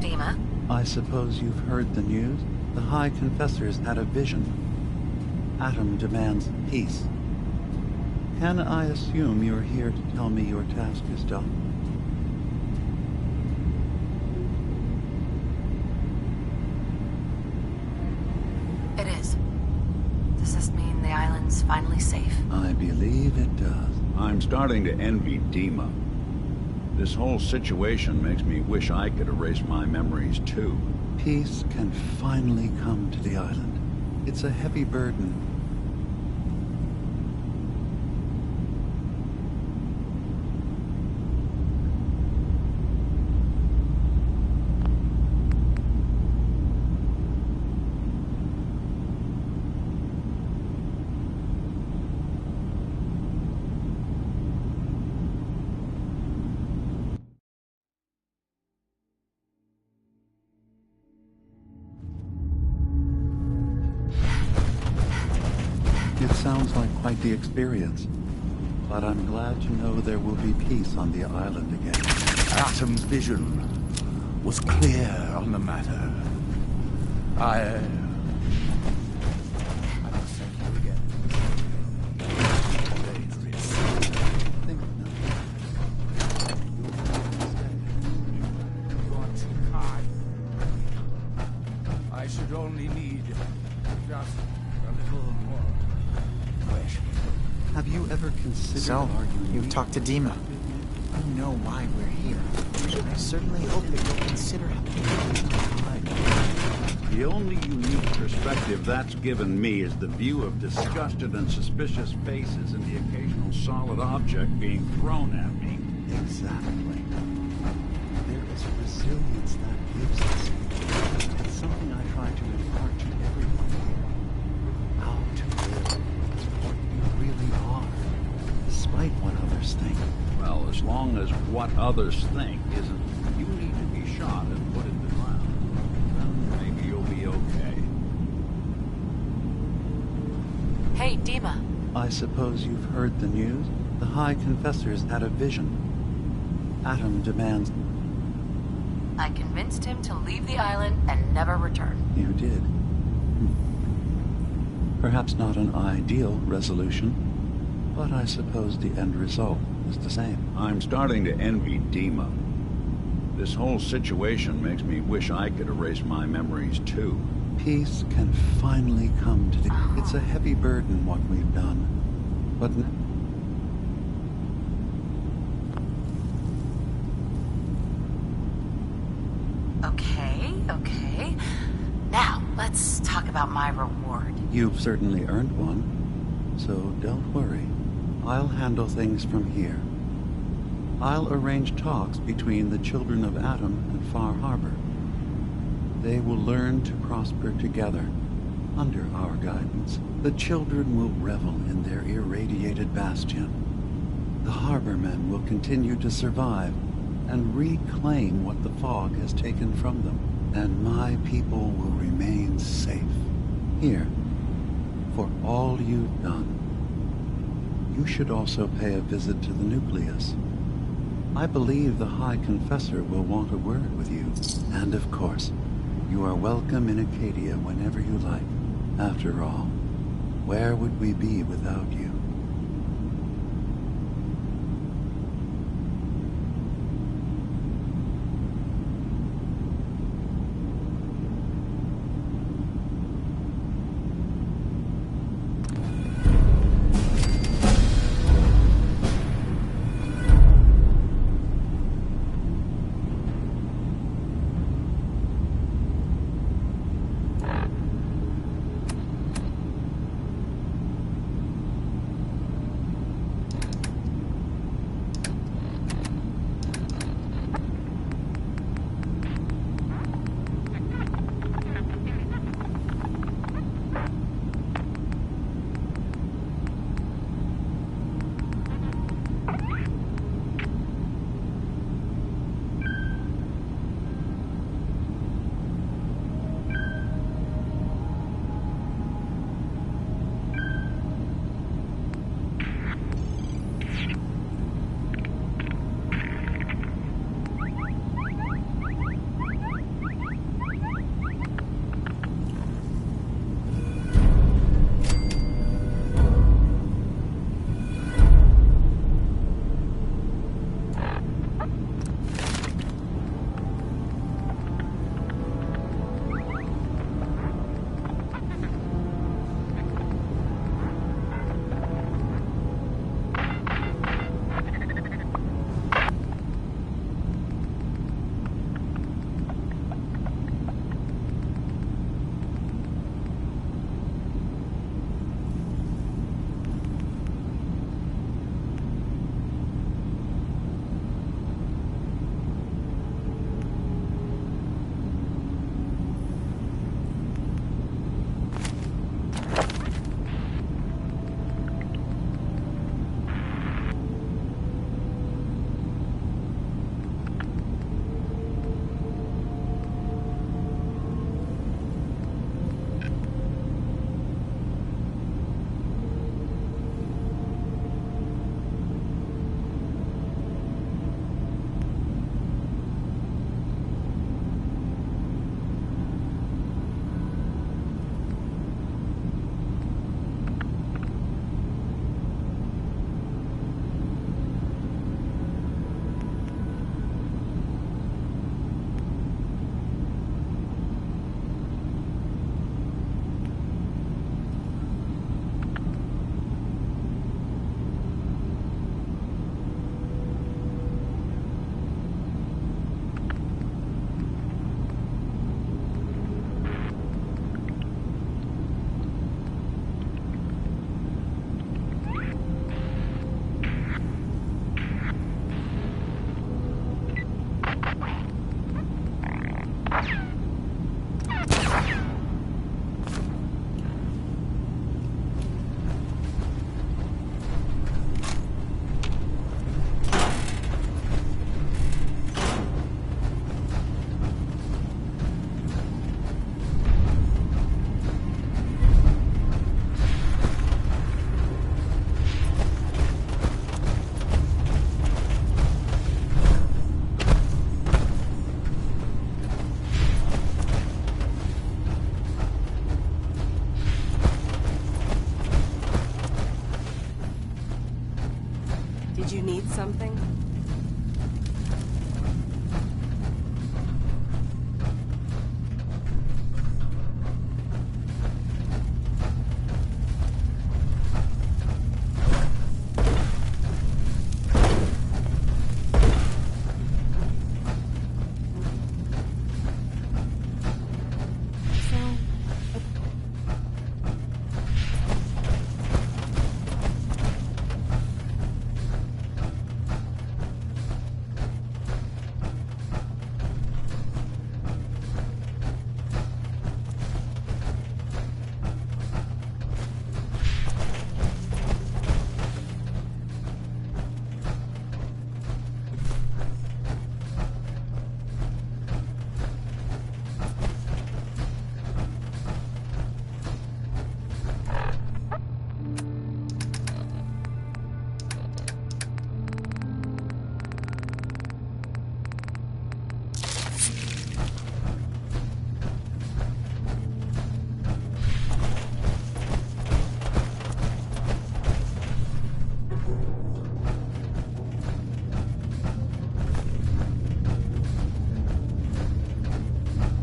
B: Dima?
D: I suppose you've heard the news? The High Confessor's had a vision. Atom demands peace. Can I assume you're here to tell me your task is done?
B: It is. Does this mean the island's finally safe?
D: I believe it does.
E: I'm starting to envy Dima. This whole situation makes me wish I could erase my memories too.
D: Peace can finally come to the island. It's a heavy burden. It sounds like quite the experience, but I'm glad to know there will be peace on the island again.
C: Atom's vision was clear on the matter. I must thank you again. You are too kind. I should only need just a little more.
D: Have you ever considered
J: So, you've talked to Dima. You know why we're here. I certainly hope that you'll consider helping.
E: The only unique perspective that's given me is the view of disgusted and suspicious faces and the occasional solid object being thrown at me.
D: Exactly. There is a resilience that gives us. It's something I try to impart to everyone here. How to live as what you really are, despite what others think.
E: Well, as long as what others think isn't, you need to be shot and put in the ground, then maybe you'll be okay.
B: Hey, Dima.
D: I suppose you've heard the news? The High Confessor's had a vision. Adam demands...
B: I convinced him to leave the island and never return.
D: You did. Perhaps not an ideal resolution, but I suppose the end result is the same.
E: I'm starting to envy Dima. This whole situation makes me wish I could erase my memories too.
D: Peace can finally come to the... It's a heavy burden what we've done, but...
B: Okay. Now, let's talk about my reward.
D: You've certainly earned one, so don't worry. I'll handle things from here. I'll arrange talks between the children of Adam and Far Harbor. They will learn to prosper together, under our guidance. The children will revel in their irradiated bastion. The Harbormen will continue to survive and reclaim what the fog has taken from them. And my people will remain safe. Here, for all you've done. You should also pay a visit to the nucleus. I believe the High Confessor will want a word with you. And of course, you are welcome in Acadia whenever you like. After all, where would we be without you?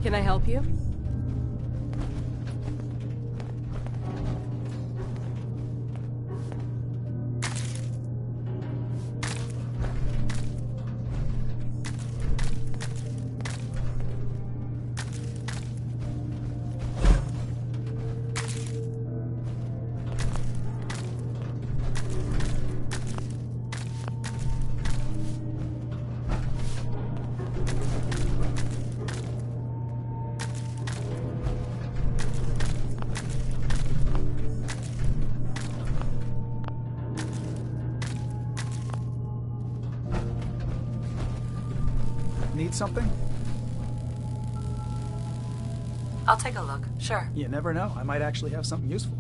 L: Can I help you?
O: Need something?
B: I'll take a look, sure.
O: You never know. I might actually have something useful.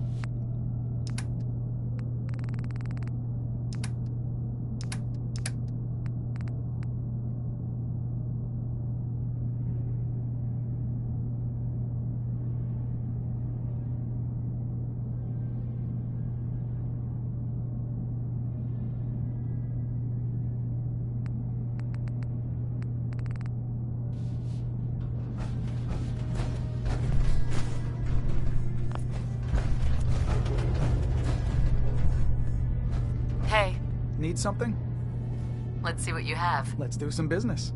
B: Hey.
O: Need something?
B: Let's see what you have.
O: Let's do some business.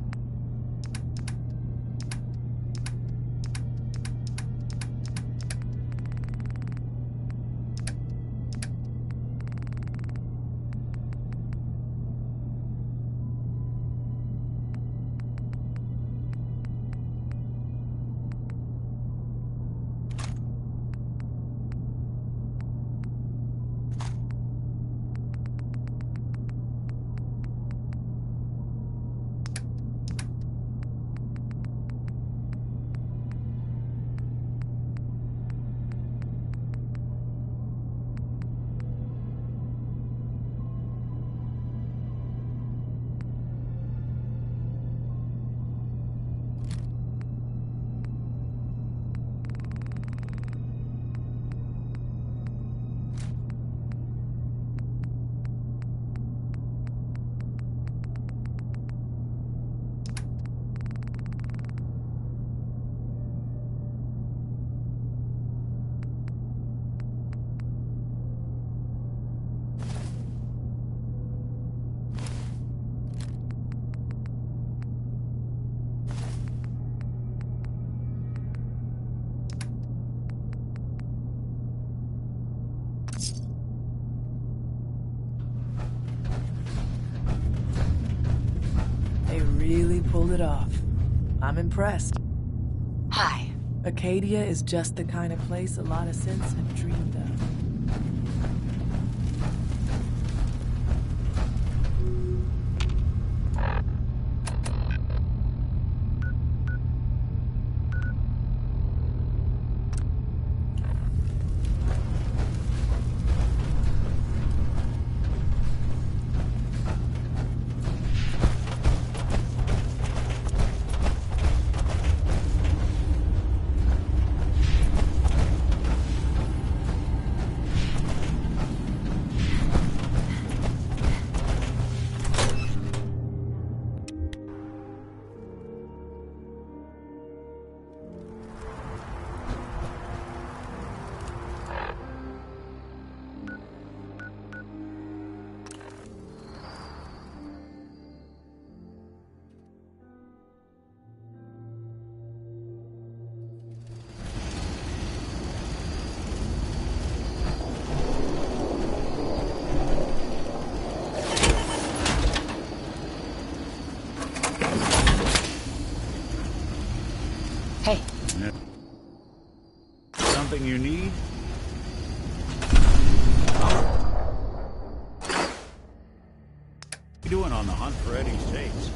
N: They really pulled it off. I'm impressed.
B: Hi.
N: Acadia is just the kind of place a lot of synths have dreamed of.
B: Hey.
E: Something you need? What are you doing on the hunt for Eddie's tapes?